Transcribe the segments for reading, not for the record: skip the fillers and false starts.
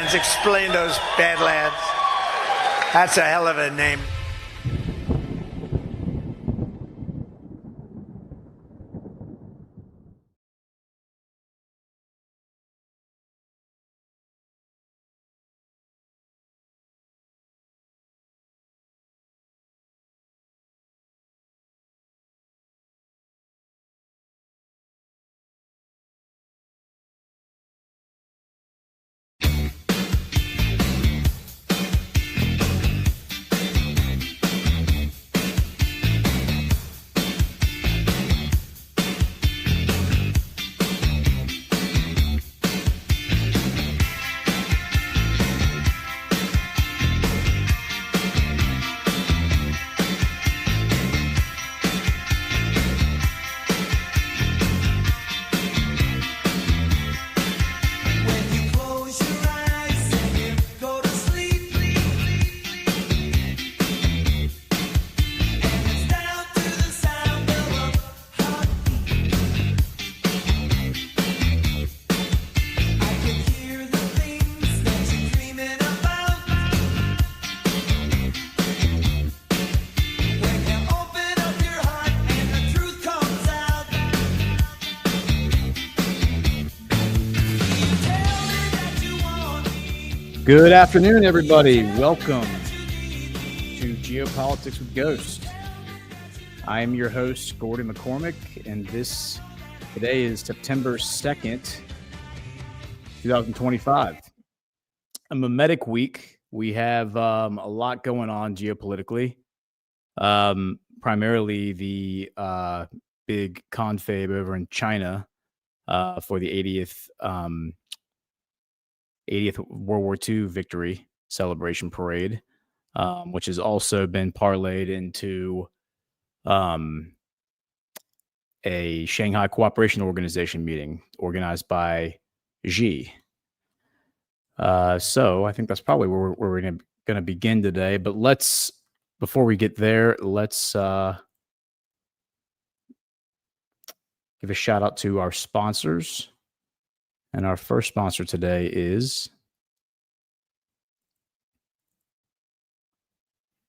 Badlands. Explain those Badlands. That's a hell of a name. Good afternoon, everybody. Welcome to Geopolitics with Ghost. I am your host, Gordon McCormick, and today is September 2nd, 2025. A mimetic week. We have a lot going on geopolitically. Primarily the big confab over in China for the 80th World War II victory celebration parade, which has also been parlayed into a Shanghai Cooperation Organization meeting organized by Xi. So I think that's probably where we're going to begin today. But before we get there, let's give a shout out to our sponsors. And our first sponsor today is,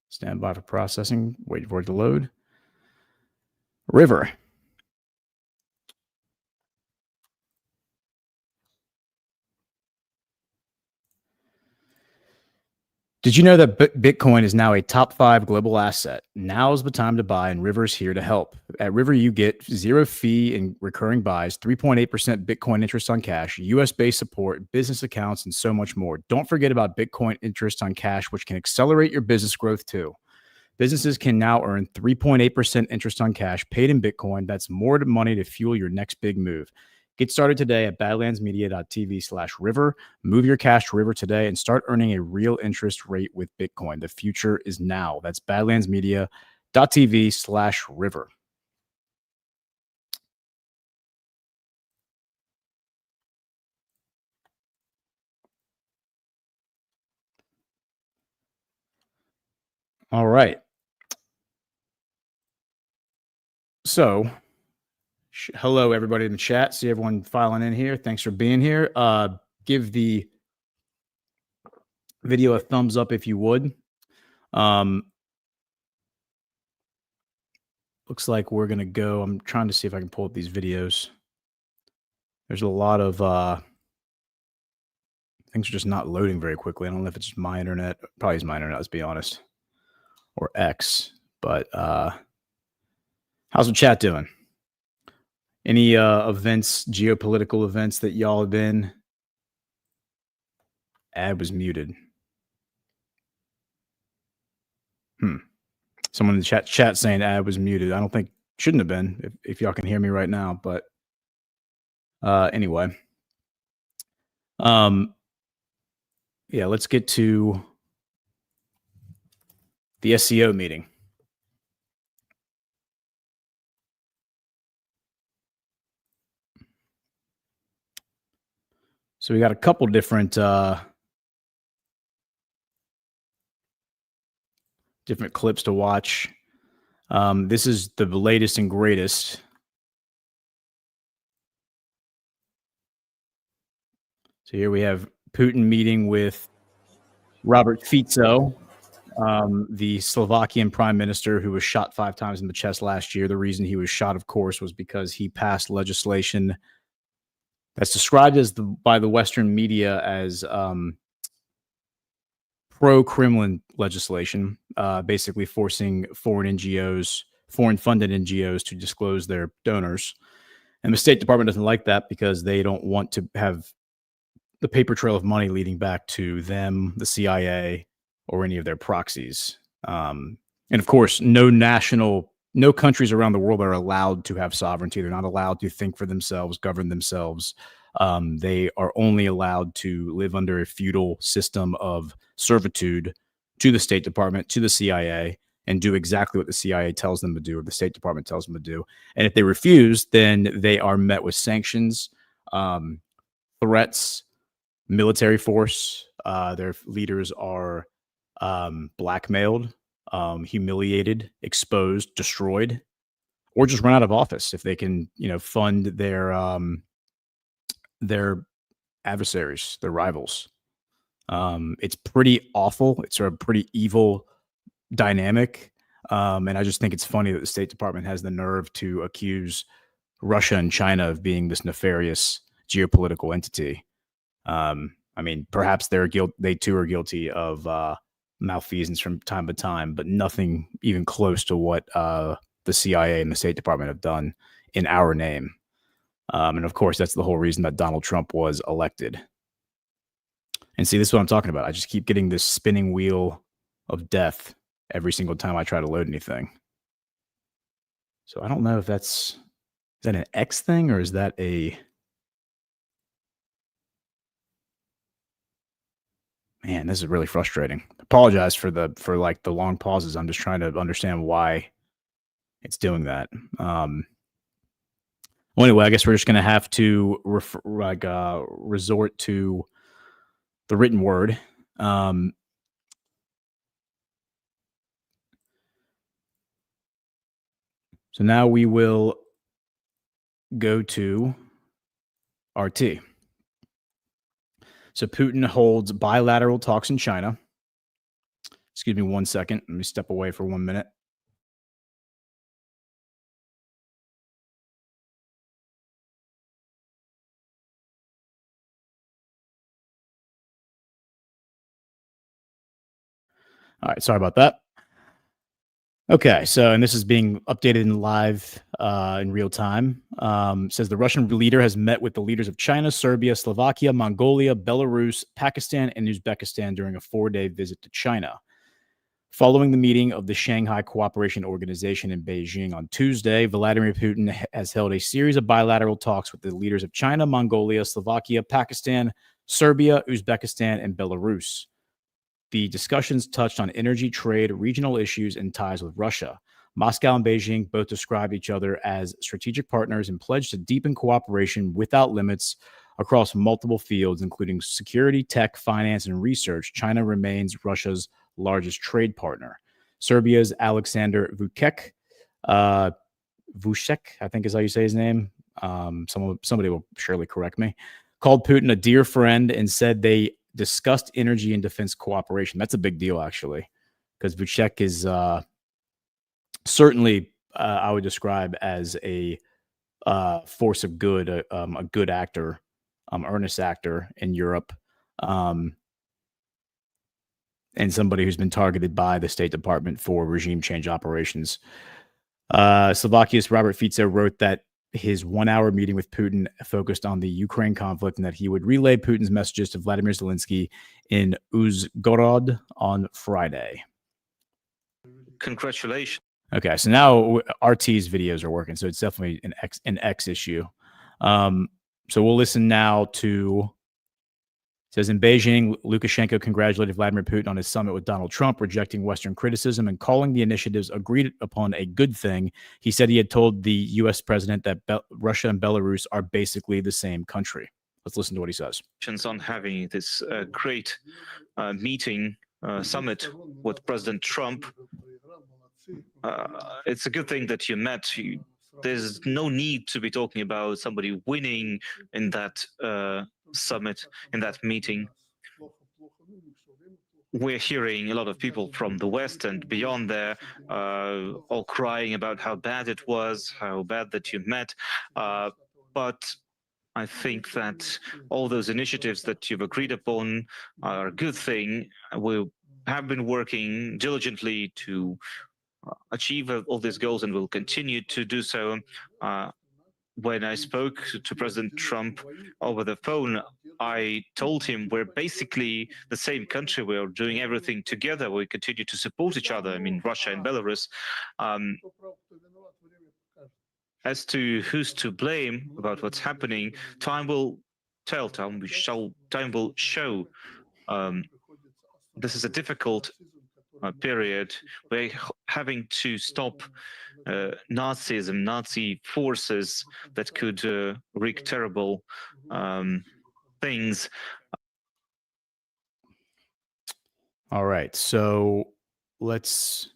stand by for processing, wait for it to load, River. Did you know that Bitcoin is now a top 5 global asset? Now's the time to buy, and River's here to help. At River, you get 0 fee in recurring buys, 3.8% Bitcoin interest on cash, US-based support, business accounts, and so much more. Don't forget about Bitcoin interest on cash, which can accelerate your business growth too. Businesses can now earn 3.8% interest on cash paid in Bitcoin. That's more money to fuel your next big move. Get started today at badlandsmediatv/river. Move your cash to River today and start earning a real interest rate with Bitcoin. The future is now. That's badlandsmedia.tv/river. All right. So, hello, everybody in the chat. See everyone filing in here. Thanks for being here. Give the video a thumbs up if you would. Looks like we're going to go. I'm trying to see if I can pull up these videos. There's a lot of things are just not loading very quickly. I don't know if it's just my internet. Probably is my internet, let's be honest. Or X. But how's the chat doing? Any events, geopolitical events that y'all have been? Ad was muted. Someone in the chat saying ad was muted. I don't think, shouldn't have been, if y'all can hear me right now. But anyway. Yeah, let's get to the SCO meeting. So we got a couple different clips to watch. This is the latest and greatest. So here we have Putin meeting with Robert Fico, the Slovakian prime minister who was shot 5 times in the chest last year. The reason he was shot, of course, was because he passed legislation that's described as by the Western media as pro-Kremlin legislation, basically forcing foreign funded NGOs to disclose their donors. And the State Department doesn't like that because they don't want to have the paper trail of money leading back to them, the CIA, or any of their proxies. And of course, no countries around the world are allowed to have sovereignty. They're not allowed to think for themselves, govern themselves. They are only allowed to live under a feudal system of servitude to the State Department, to the CIA, and do exactly what the CIA tells them to do, or the State Department tells them to do. And if they refuse, then they are met with sanctions, threats, military force. Their leaders are blackmailed, humiliated, exposed, destroyed, or just run out of office if they can, fund their adversaries, their rivals. It's pretty awful. It's a pretty evil dynamic. And I just think it's funny that the State Department has the nerve to accuse Russia and China of being this nefarious geopolitical entity. I mean, perhaps they too are guilty of malfeasance from time to time, but nothing even close to what the CIA and the State Department have done in our name. And of course, that's the whole reason that Donald Trump was elected. And see, this is what I'm talking about. I just keep getting this spinning wheel of death every single time I try to load anything. So I don't know if is that an X thing or is that a... Man, this is really frustrating. Apologize for the long pauses. I'm just trying to understand why it's doing that. Well, anyway, I guess we're just going to have to resort to the written word. So now we will go to RT. So Putin holds bilateral talks in China. Excuse me 1 second. Let me step away for 1 minute. All right, sorry about that. Okay, so, and this is being updated in live in real time. Says the Russian leader has met with the leaders of China, Serbia, Slovakia, Mongolia, Belarus, Pakistan, and Uzbekistan during a 4-day visit to China. Following the meeting of the Shanghai Cooperation Organization in Beijing on Tuesday, Vladimir Putin has held a series of bilateral talks with the leaders of China, Mongolia, Slovakia, Pakistan, Serbia, Uzbekistan, and Belarus. The discussions touched on energy, trade, regional issues, and ties with Russia. Moscow and Beijing both described each other as strategic partners and pledged to deepen cooperation without limits across multiple fields, including security, tech, finance, and research. China remains Russia's largest trade partner. Serbia's Alexander Vučić, I think is how you say his name. Somebody will surely correct me. Called Putin a dear friend and said they discussed energy and defense cooperation. That's a big deal, actually, because Vučić is certainly, I would describe as a force of good, a good actor, earnest actor in Europe, and somebody who's been targeted by the State Department for regime change operations. Slovakia's Robert Fico wrote that his 1-hour meeting with Putin focused on the Ukraine conflict and that he would relay Putin's messages to Vladimir Zelensky in Uzhgorod on Friday. Congratulations. Okay, so now RT's videos are working, so it's definitely an X issue. So we'll listen now to... It says in Beijing, Lukashenko congratulated Vladimir Putin on his summit with Donald Trump, rejecting Western criticism and calling the initiatives agreed upon a good thing. He said he had told the U.S. president that Russia and Belarus are basically the same country. Let's listen to what he says. On having this great meeting, summit with President Trump. It's a good thing that you met. There's no need to be talking about somebody winning in that summit, in that meeting. we're hearing a lot of people from the West and beyond there all crying about how bad it was, how bad that you met. But I think that all those initiatives that you've agreed upon are a good thing. We have been working diligently to achieve all these goals and will continue to do so. When I spoke to President Trump over the phone, I told him we're basically the same country. We're doing everything together. We continue to support each other. I mean, Russia and Belarus. As to who's to blame about what's happening, time will tell. Time will show. This is a difficult period. We're having to stop Nazism, Nazi forces that could wreak terrible things. All right, so let's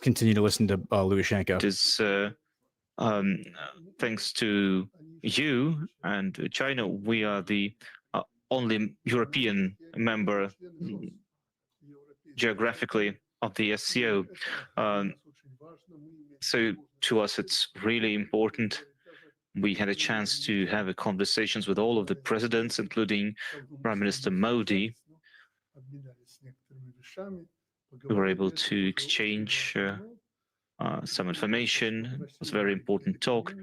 continue to listen to Lukashenko. It is thanks to you and China, we are the only European member geographically of the SCO. So to us, it's really important. We had a chance to have conversations with all of the presidents, including Prime Minister Modi. We were able to exchange some information. It was a very important talk.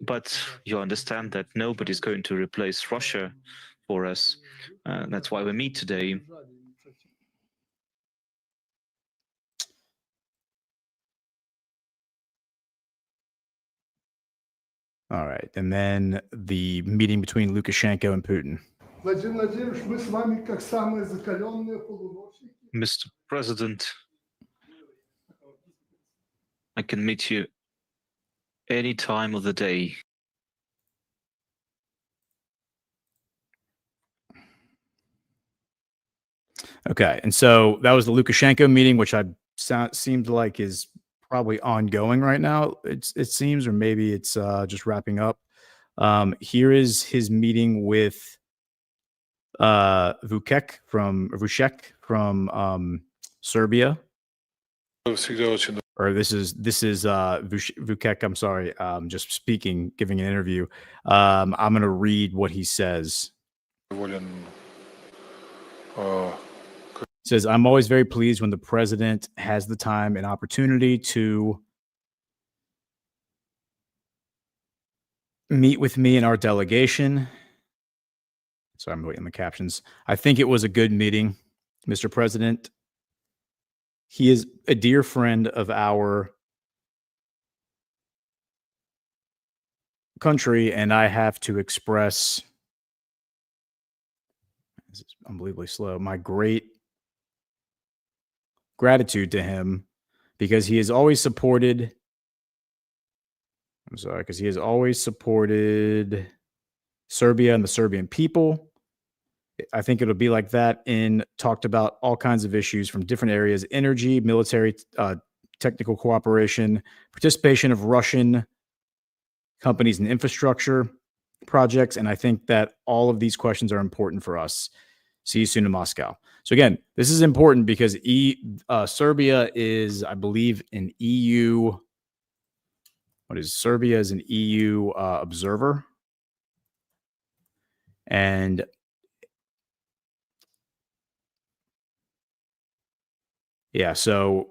But you understand that nobody's going to replace Russia for us. That's why we meet today. All right, and then the meeting between Lukashenko and Putin. Mr. President, I can meet you any time of the day. Okay, and so that was the Lukashenko meeting, which seemed like is probably ongoing right now. It seems, or maybe it's just wrapping up. Here is his meeting with Vucek from Serbia. Or this is Vucek. I'm sorry. Just speaking, giving an interview. I'm going to read what he says. It says, I'm always very pleased when the president has the time and opportunity to meet with me and our delegation. So I'm waiting on the captions. I think it was a good meeting, Mr. President. He is a dear friend of our country, and I have to express, this is unbelievably slow, my great gratitude to him because he has always supported, because he has always supported Serbia and the Serbian people. I think it'll be like that, and talked about all kinds of issues from different areas: energy, military, technical cooperation, participation of Russian companies in infrastructure projects. And I think that all of these questions are important for us. See you soon in Moscow. So again, this is important because Serbia is, I believe, an EU. What is Serbia? Is an EU observer. And yeah, so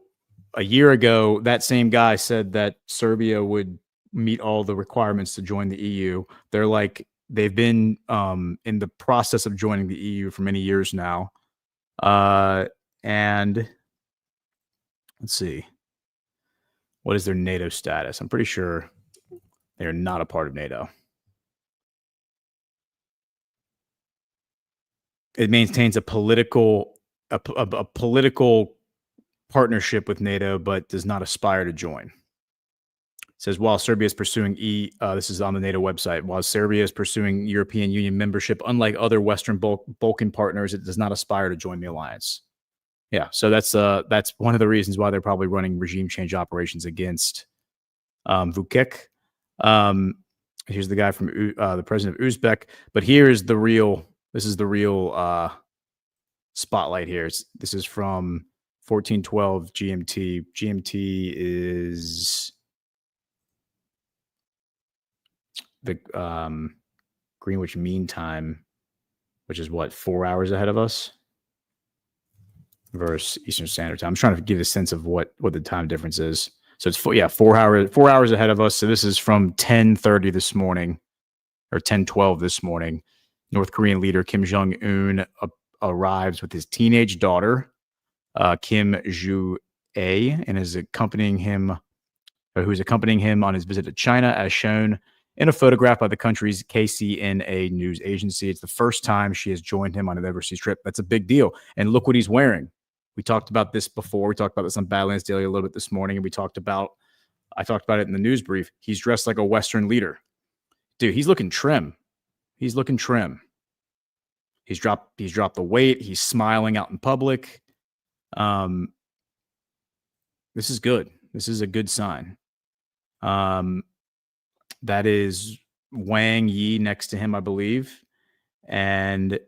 a year ago, that same guy said that Serbia would meet all the requirements to join the EU. They've been in the process of joining the EU for many years now. And let's see, what is their NATO status? I'm pretty sure they are not a part of NATO. It maintains a political partnership with NATO, but does not aspire to join. It says, while Serbia is pursuing this is on the NATO website, while Serbia is pursuing European Union membership, unlike other Western Balkan partners, it does not aspire to join the alliance. Yeah, so that's one of the reasons why they're probably running regime change operations against Vucek. Here's the guy from the president of Uzbek. But here is the real. This is the real spotlight here. This is from 1412 GMT. GMT is the Greenwich Mean Time, which is what, 4 hours ahead of us versus Eastern Standard Time. I'm trying to give a sense of what the time difference is. So it's 4 hours ahead of us. So this is from 10:30 this morning, or 10:12 this morning. North Korean leader Kim Jong Un arrives with his teenage daughter, Kim Jong Un, and who's accompanying him on his visit to China, as shown in a photograph by the country's KCNA news agency. It's the first time she has joined him on an overseas trip. That's a big deal. And look what he's wearing. We talked about this before. We talked about this on Badlands Daily a little bit this morning, and I talked about it in the news brief. He's dressed like a Western leader. Dude, he's looking trim. He's dropped the weight. He's smiling out in public. This is good. This is a good sign. That is Wang Yi next to him, I believe. And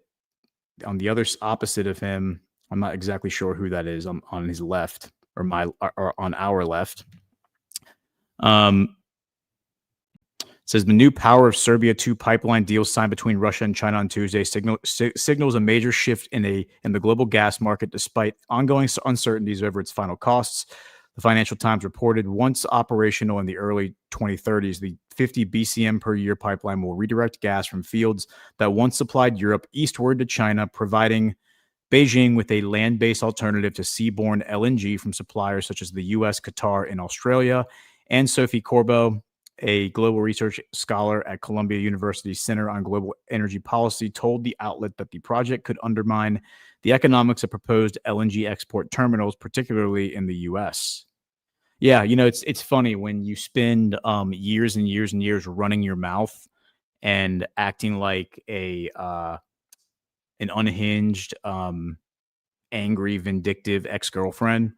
on the other opposite of him, I'm not exactly sure who that is on his left or on our left. Says the new Power of Serbia 2 pipeline deal signed between Russia and China on Tuesday signals a major shift in the global gas market despite ongoing uncertainties over its final costs. The Financial Times reported once operational in the early 2030s, the 50 BCM per year pipeline will redirect gas from fields that once supplied Europe eastward to China, providing Beijing with a land-based alternative to seaborne LNG from suppliers such as the US, Qatar, and Australia. And Sophie Corbeau, a global research scholar at Columbia University Center on Global Energy Policy, told the outlet that the project could undermine the economics of proposed LNG export terminals, particularly in the US. Yeah, it's funny when you spend years and years and years running your mouth and acting like an unhinged, angry, vindictive ex-girlfriend,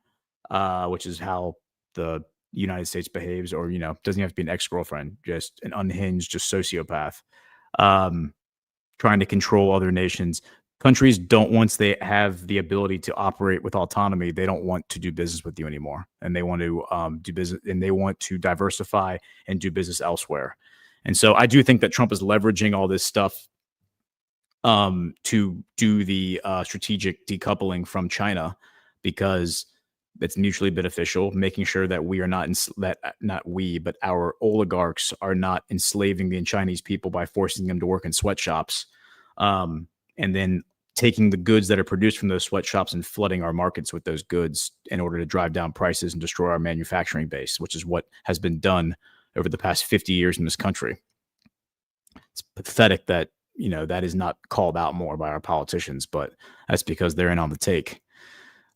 which is how the United States behaves, or doesn't have to be an ex-girlfriend, just an unhinged, just sociopath, trying to control other nations. Countries don't, once they have the ability to operate with autonomy, they don't want to do business with you anymore, and they want to do business, and they want to diversify and do business elsewhere. And so I do think that Trump is leveraging all this stuff to do the strategic decoupling from China, because it's mutually beneficial, making sure that we are but our oligarchs are not enslaving the Chinese people by forcing them to work in sweatshops, and then taking the goods that are produced from those sweatshops and flooding our markets with those goods in order to drive down prices and destroy our manufacturing base, which is what has been done over the past 50 years in this country. It's pathetic that that is not called out more by our politicians, but that's because they're in on the take.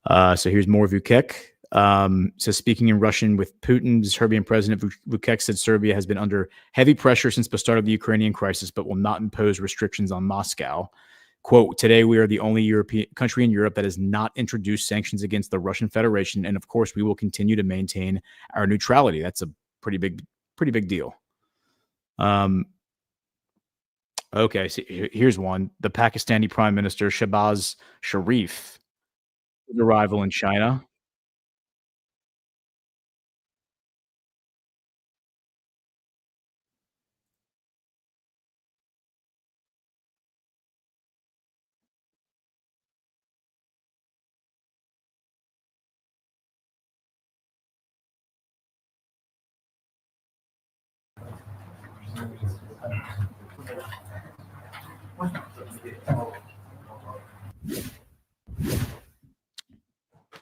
So here's more Vukek. So speaking in Russian with Putin, the Serbian president Vukek said Serbia has been under heavy pressure since the start of the Ukrainian crisis, but will not impose restrictions on Moscow. Quote, today we are the only European country in Europe that has not introduced sanctions against the Russian Federation. And of course, we will continue to maintain our neutrality. That's a pretty big deal. Okay, so here's one. The Pakistani Prime Minister Shehbaz Sharif, arrival in China.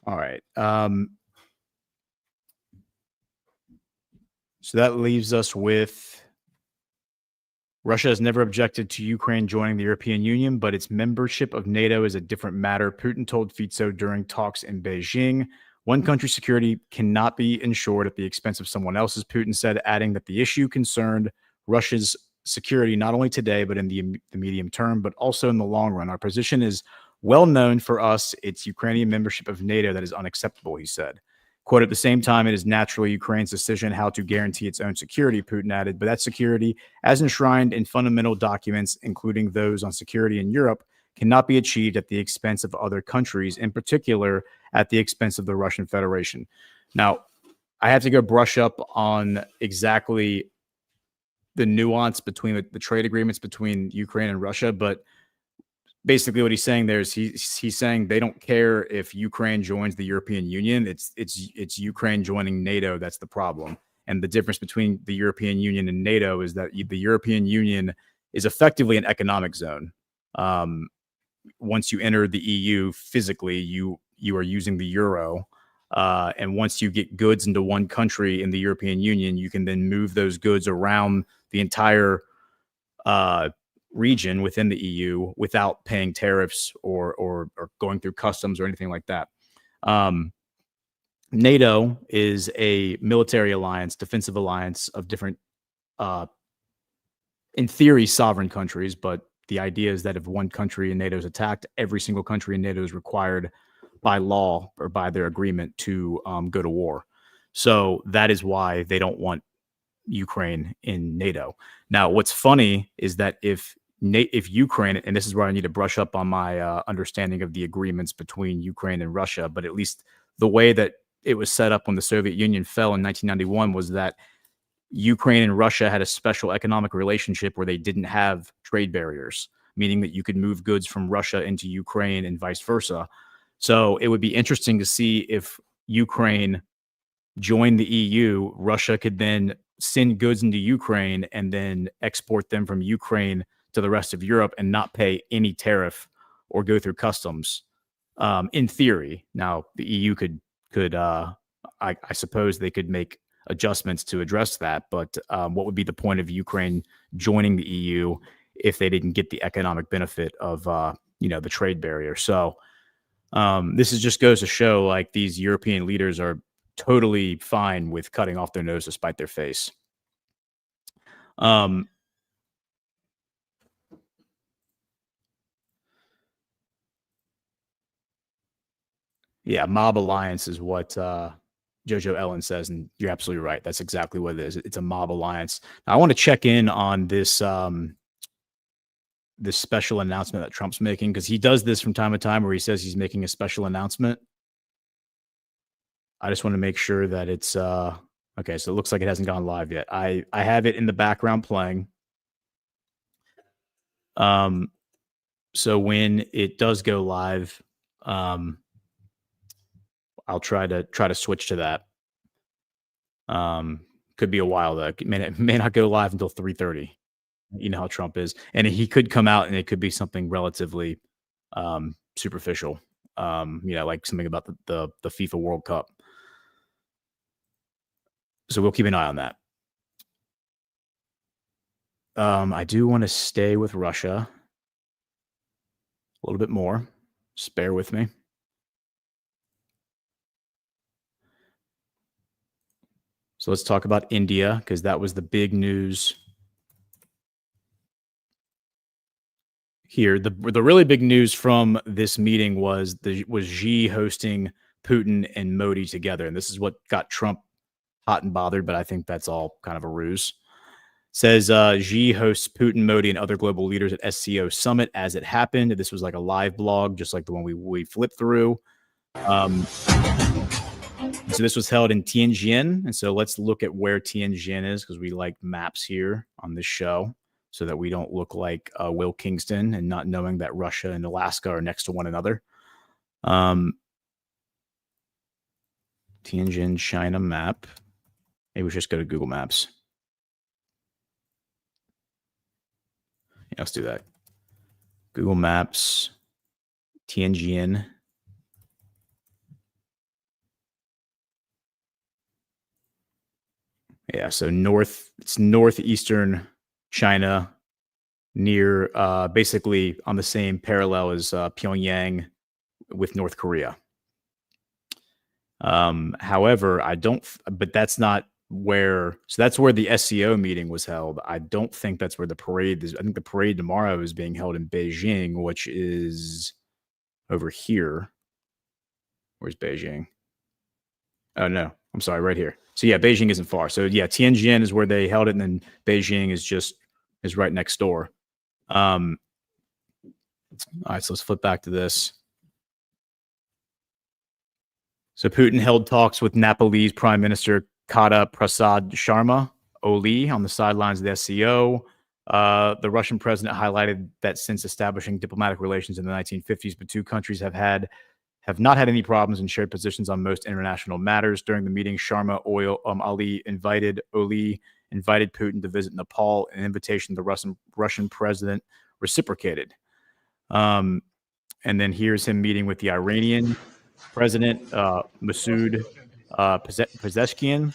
All right. So that leaves us with Russia has never objected to Ukraine joining the European Union, but its membership of NATO is a different matter. Putin told Fico during talks in Beijing. One country's security cannot be ensured at the expense of someone else's, Putin said, adding that the issue concerned Russia's security not only today, but in the medium term, but also in the long run. Our position is well known for us. It's Ukrainian membership of NATO that is unacceptable, he said. Quote, at the same time, it is naturally Ukraine's decision how to guarantee its own security, Putin added, but that security, as enshrined in fundamental documents, including those on security in Europe, cannot be achieved at the expense of other countries, in particular at the expense of the Russian Federation. Now, I have to go brush up on exactly the nuance between the trade agreements between Ukraine and Russia, but basically what he's saying there is he's saying they don't care if Ukraine joins the European Union. It's Ukraine joining NATO that's the problem. And the difference between the European Union and NATO is that the European Union is effectively an economic zone. Once you enter the EU physically, you are using the euro. And once you get goods into one country in the European Union, you can then move those goods around the entire region within the EU without paying tariffs or going through customs or anything like that. NATO is a military alliance, defensive alliance of different, in theory, sovereign countries. But the idea is that if one country in NATO is attacked, every single country in NATO is required by law or by their agreement to go to war. So that is why they don't want Ukraine in NATO. Now, what's funny is that if Ukraine, and this is where I need to brush up on my understanding of the agreements between Ukraine and Russia, but at least the way that it was set up when the Soviet Union fell in 1991 was that Ukraine and Russia had a special economic relationship where they didn't have trade barriers, meaning that you could move goods from Russia into Ukraine and vice versa. So it would be interesting to see if Ukraine joined the EU, Russia could then send goods into Ukraine and then export them from Ukraine to the rest of Europe and not pay any tariff or go through customs. In theory, now the EU could I suppose they could make adjustments to address that. But what would be the point of Ukraine joining the EU if they didn't get the economic benefit of the trade barrier? So this just goes to show like these European leaders are totally fine with cutting off their nose to spite their face. Yeah, mob alliance is what Jojo Ellen says, and you're absolutely right. That's exactly what it is. It's a mob alliance. Now, I want to check in on this this special announcement that Trump's making, because he does this from time to time where he says he's making a special announcement. I just want to make sure that it's okay. So it looks like it hasn't gone live yet. I have it in the background playing. So when it does go live, I'll try to switch to that. Could be a while though. It may not go live until 3:30. You know how Trump is, and he could come out and it could be something relatively superficial. Like something about the FIFA World Cup. So we'll keep an eye on that. I do want to stay with Russia a little bit more. Just bear with me. So let's talk about India, because that was the big news here. The really big news from this meeting was Xi hosting Putin and Modi together. And this is what got Trump hot and bothered, but I think that's all kind of a ruse. Says Xi hosts Putin, Modi, and other global leaders at SCO summit as it happened. This was like a live blog, just like the one we flipped through. So this was held in Tianjin. And so let's look at where Tianjin is, because we like maps here on this show so that we don't look like Will Kingston and not knowing that Russia and Alaska are next to one another. Tianjin, China map. Maybe we just go to Google Maps. Yeah, let's do that. Google Maps, Tianjin. Yeah, so it's northeastern China, near basically on the same parallel as Pyongyang with North Korea. However, but that's not where, so that's where the SCO meeting was held. I don't think that's where the parade is. I think the parade tomorrow is being held in Beijing, which is over here. Where's Beijing? Oh, no, I'm sorry, right here. So yeah, Beijing isn't far. So yeah, Tianjin is where they held it, and then Beijing is right next door. All right, so let's flip back to this. So Putin held talks with Nepalese Prime Minister Kata Prasad Sharma Oli on the sidelines of the SCO. The Russian president highlighted that since establishing diplomatic relations in the 1950s, the two countries have not had any problems and shared positions on most international matters. During the meeting, Ali invited Putin to visit Nepal, an invitation the Russian president reciprocated. And then here's him meeting with the Iranian president, Masoud Pezeshkian.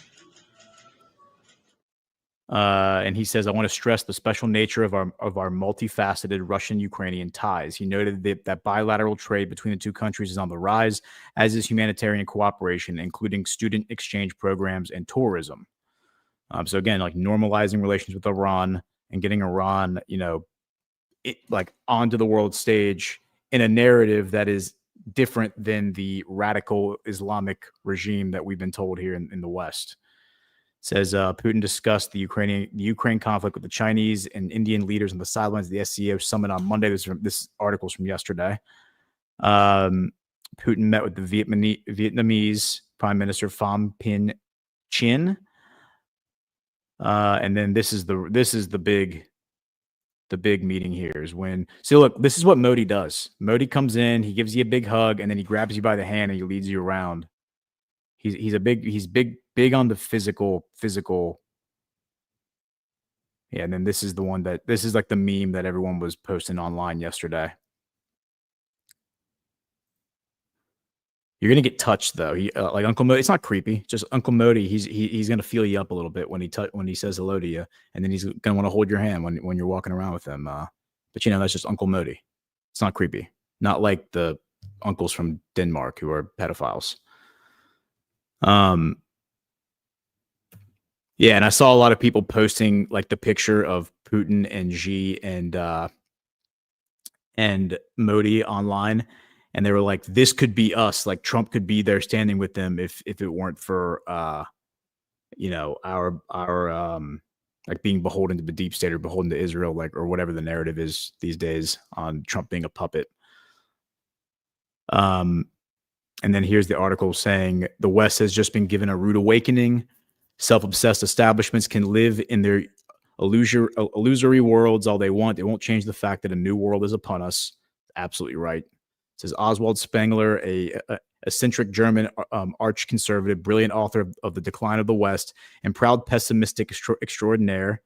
And he says, I want to stress the special nature of our multifaceted Russian-Ukrainian ties. He noted that bilateral trade between the two countries is on the rise, as is humanitarian cooperation, including student exchange programs and tourism. So again, like normalizing relations with Iran and getting Iran, like onto the world stage in a narrative that is different than the radical Islamic regime that we've been told here in the West. Says Putin discussed the Ukraine conflict with the Chinese and Indian leaders on the sidelines of the SCO summit on Monday. This article's from yesterday. Putin met with the Vietnamese Prime Minister Pham Minh Chinh, and then this is the big meeting here is when. So look, this is what Modi does. Modi comes in, he gives you a big hug, and then he grabs you by the hand and he leads you around. He's big on the physical. Yeah, and then this is like the meme that everyone was posting online yesterday. You're gonna get touched though. Like Uncle Modi, it's not creepy. Just Uncle Modi. He's gonna feel you up a little bit when he says hello to you, and then he's gonna want to hold your hand when you're walking around with him. But that's just Uncle Modi. It's not creepy. Not like the uncles from Denmark who are pedophiles. Yeah, and I saw a lot of people posting like the picture of Putin and Xi and Modi online, and they were like, "This could be us. Like Trump could be there standing with them if it weren't for our like being beholden to the deep state or beholden to Israel, like or whatever the narrative is these days on Trump being a puppet." And then here's the article saying the West has just been given a rude awakening. Self-obsessed establishments can live in their illusory worlds all they want. It won't change the fact that a new world is upon us. Absolutely right. It says Oswald Spengler, a eccentric German arch-conservative, brilliant author of The Decline of the West and proud pessimistic extraordinaire.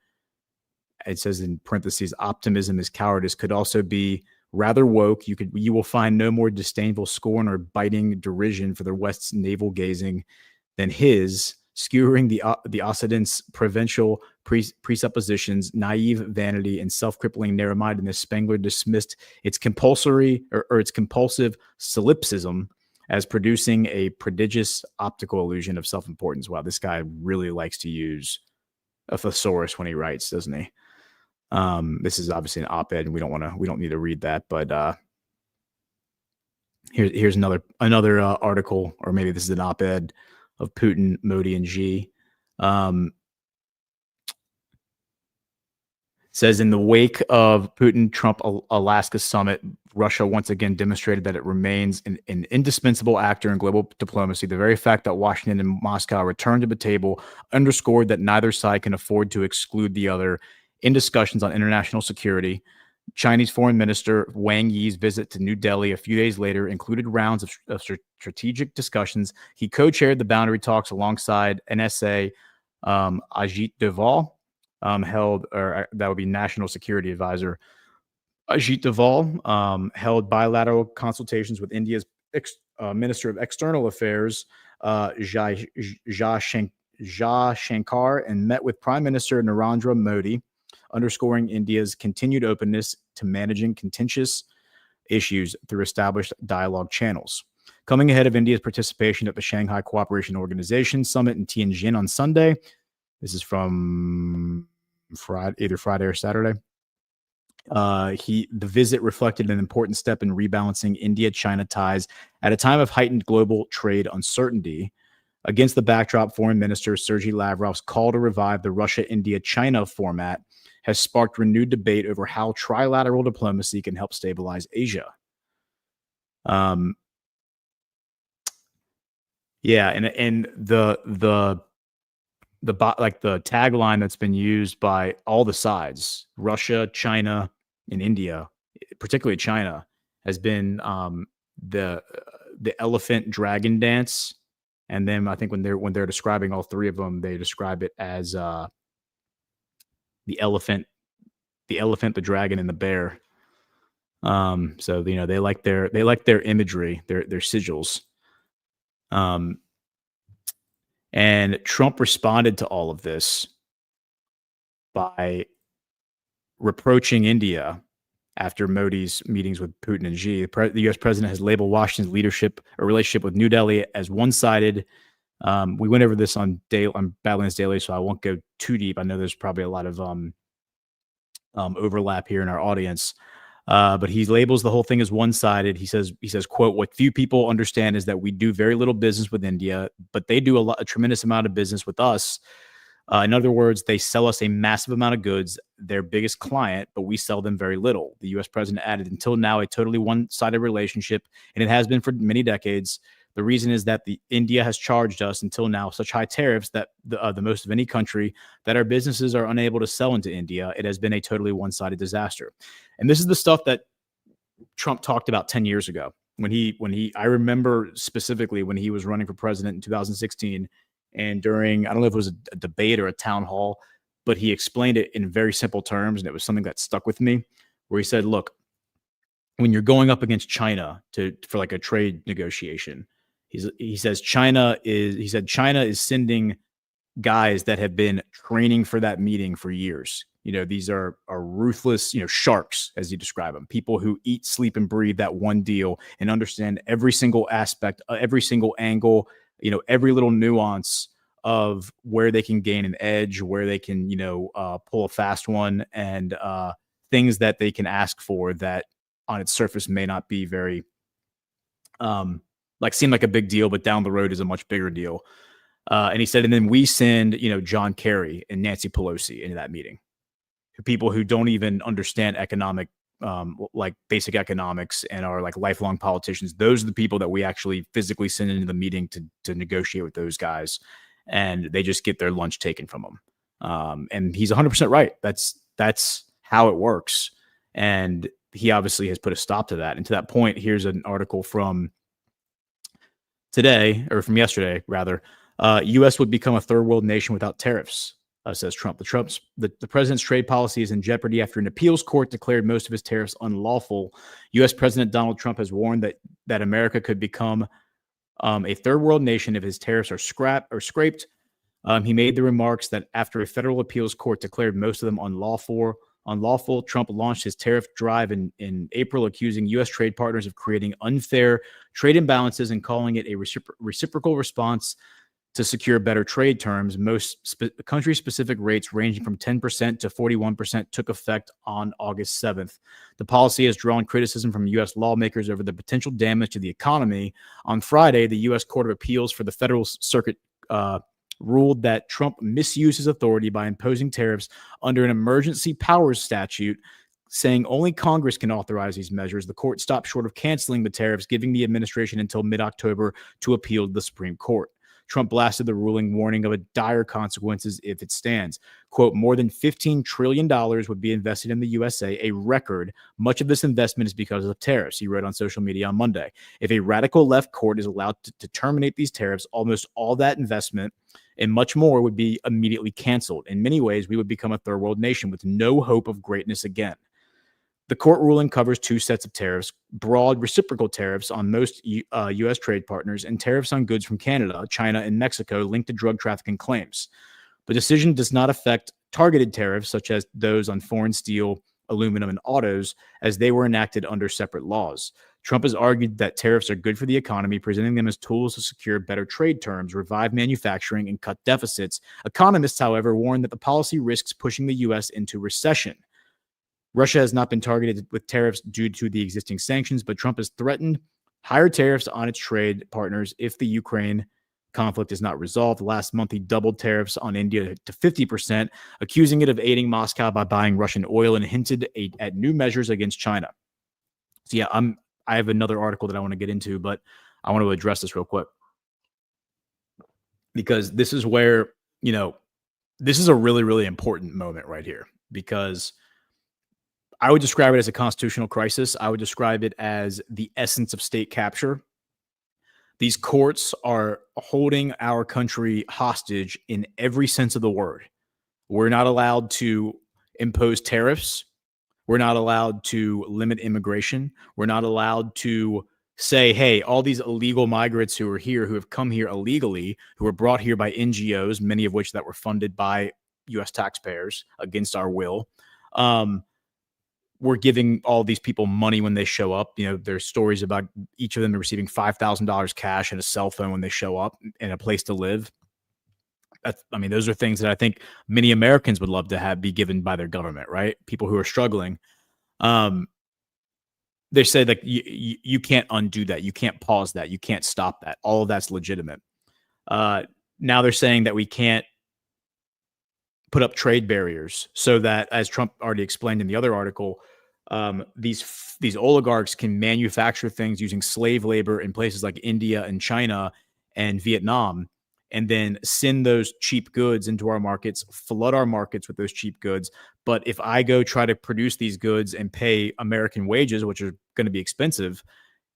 It says in parentheses, optimism is cowardice, could also be rather woke. You will find no more disdainful scorn or biting derision for the West's navel gazing than his, skewering the Occident's provincial presuppositions, naive vanity, and self-crippling narrow-mindedness. Spengler dismissed its compulsive solipsism as producing a prodigious optical illusion of self-importance. Wow, this guy really likes to use a thesaurus when he writes, doesn't he? This is obviously an op-ed, and we don't need to read that. But here's another article, or maybe this is an op-ed of Putin, Modi, and Xi. Says in the wake of Putin-Trump Alaska summit, Russia once again demonstrated that it remains an indispensable actor in global diplomacy. The very fact that Washington and Moscow returned to the table underscored that neither side can afford to exclude the other in discussions on international security. Chinese Foreign Minister Wang Yi's visit to New Delhi a few days later included rounds of strategic discussions. He co-chaired the boundary talks alongside NSA Ajit Doval, that would be National Security Advisor Ajit Doval, held bilateral consultations with India's Minister of External Affairs, Jai Shankar, and met with Prime Minister Narendra Modi, underscoring India's continued openness to managing contentious issues through established dialogue channels. Coming ahead of India's participation at the Shanghai Cooperation Organization Summit in Tianjin on Sunday, this is from either Friday or Saturday. The visit reflected an important step in rebalancing India-China ties at a time of heightened global trade uncertainty. Against the backdrop, Foreign Minister Sergei Lavrov's call to revive the Russia-India-China format has sparked renewed debate over how trilateral diplomacy can help stabilize Asia. Yeah, and the tagline that's been used by all the sides, Russia, China, and India, particularly China, has been the elephant dragon dance. And then I think when they're describing all three of them, they describe it as the elephant, the dragon, and the bear. So they like their imagery, their sigils. And Trump responded to all of this by reproaching India after Modi's meetings with Putin and Xi. The U.S. president has labeled Washington's relationship with New Delhi as one-sided. We went over this on Badlands Daily, so I won't go too deep. I know there's probably a lot of overlap here in our audience. But he labels the whole thing as one-sided. He says, quote, "What few people understand is that we do very little business with India, but they do a tremendous amount of business with us. In other words, they sell us a massive amount of goods, their biggest client, but we sell them very little." The U.S. president added, "Until now, a totally one-sided relationship, and it has been for many decades. The reason is that India has charged us until now such high tariffs that the most of any country that our businesses are unable to sell into India. It has been a totally one-sided disaster." And this is the stuff that Trump talked about 10 years ago I remember specifically when he was running for president in 2016, and during, I don't know if it was a debate or a town hall, but he explained it in very simple terms. And it was something that stuck with me, where he said, look, when you're going up against China for like a trade negotiation, he said China is sending guys that have been training for that meeting for years. These are ruthless, sharks, as you describe them, people who eat, sleep, and breathe that one deal and understand every single aspect, every single angle, every little nuance of where they can gain an edge, where they can, pull a fast one, and things that they can ask for that on its surface may not be very, seem like a big deal, but down the road is a much bigger deal. And he said, and then we send, John Kerry and Nancy Pelosi into that meeting. People who don't even understand economic, basic economics, and are like lifelong politicians. Those are the people that we actually physically send into the meeting to negotiate with those guys, and they just get their lunch taken from them. And he's 100% right. That's how it works. And he obviously has put a stop to that. And to that point, here's an article from today, or from yesterday, rather. U.S. would become a third world nation without tariffs, says Trump. The president's trade policy is in jeopardy after an appeals court declared most of his tariffs unlawful. U.S. President Donald Trump has warned that America could become a third world nation if his tariffs are scraped. He made the remarks that after a federal appeals court declared most of them unlawful, Trump launched his tariff drive in April, accusing U.S. trade partners of creating unfair trade imbalances and calling it a reciprocal response to secure better trade terms. Most country-specific rates ranging from 10% to 41% took effect on August 7th. The policy has drawn criticism from U.S. lawmakers over the potential damage to the economy. On Friday, the U.S. Court of Appeals for the Federal Circuit ruled that Trump misused his authority by imposing tariffs under an emergency powers statute, saying only Congress can authorize these measures. The court stopped short of canceling the tariffs, giving the administration until mid-October to appeal to the Supreme Court. Trump blasted the ruling, warning of dire consequences if it stands. Quote, more than $15 trillion would be invested in the USA, a record. Much of this investment is because of tariffs, he wrote on social media on Monday. If a radical left court is allowed to terminate these tariffs, almost all that investment and much more would be immediately canceled. In many ways, we would become a third world nation with no hope of greatness again. The court ruling covers two sets of tariffs: broad reciprocal tariffs on most U.S. trade partners and tariffs on goods from Canada, China, and Mexico linked to drug trafficking claims. The decision does not affect targeted tariffs such as those on foreign steel, aluminum, and autos, as they were enacted under separate laws. Trump has argued that tariffs are good for the economy, presenting them as tools to secure better trade terms, revive manufacturing, and cut deficits. Economists, however, warn that the policy risks pushing the U.S. into recession. Russia has not been targeted with tariffs due to the existing sanctions, but Trump has threatened higher tariffs on its trade partners if the Ukraine conflict is not resolved. Last month, he doubled tariffs on India to 50%, accusing it of aiding Moscow by buying Russian oil, and hinted at new measures against China. So yeah, I have another article that I want to get into, but I want to address this real quick because this is where, this is a really, really important moment right here, because I would describe it as a constitutional crisis. I would describe it as the essence of state capture. These courts are holding our country hostage in every sense of the word. We're not allowed to impose tariffs. We're not allowed to limit immigration. We're not allowed to say, hey, all these illegal migrants who are here, who have come here illegally, who were brought here by NGOs, many of which that were funded by U.S. taxpayers against our will. We're giving all these people money when they show up. There's stories about each of them receiving $5,000 cash and a cell phone when they show up and a place to live. Those are things that I think many Americans would love to be given by their government, right? People who are struggling. They say that you can't undo that. You can't pause that. You can't stop that. All of that's legitimate. Now they're saying that we can't put up trade barriers so that, as Trump already explained in the other article, these oligarchs can manufacture things using slave labor in places like India and China and Vietnam, and then send those cheap goods into our markets, flood our markets with those cheap goods. But if I go try to produce these goods and pay American wages, which are going to be expensive,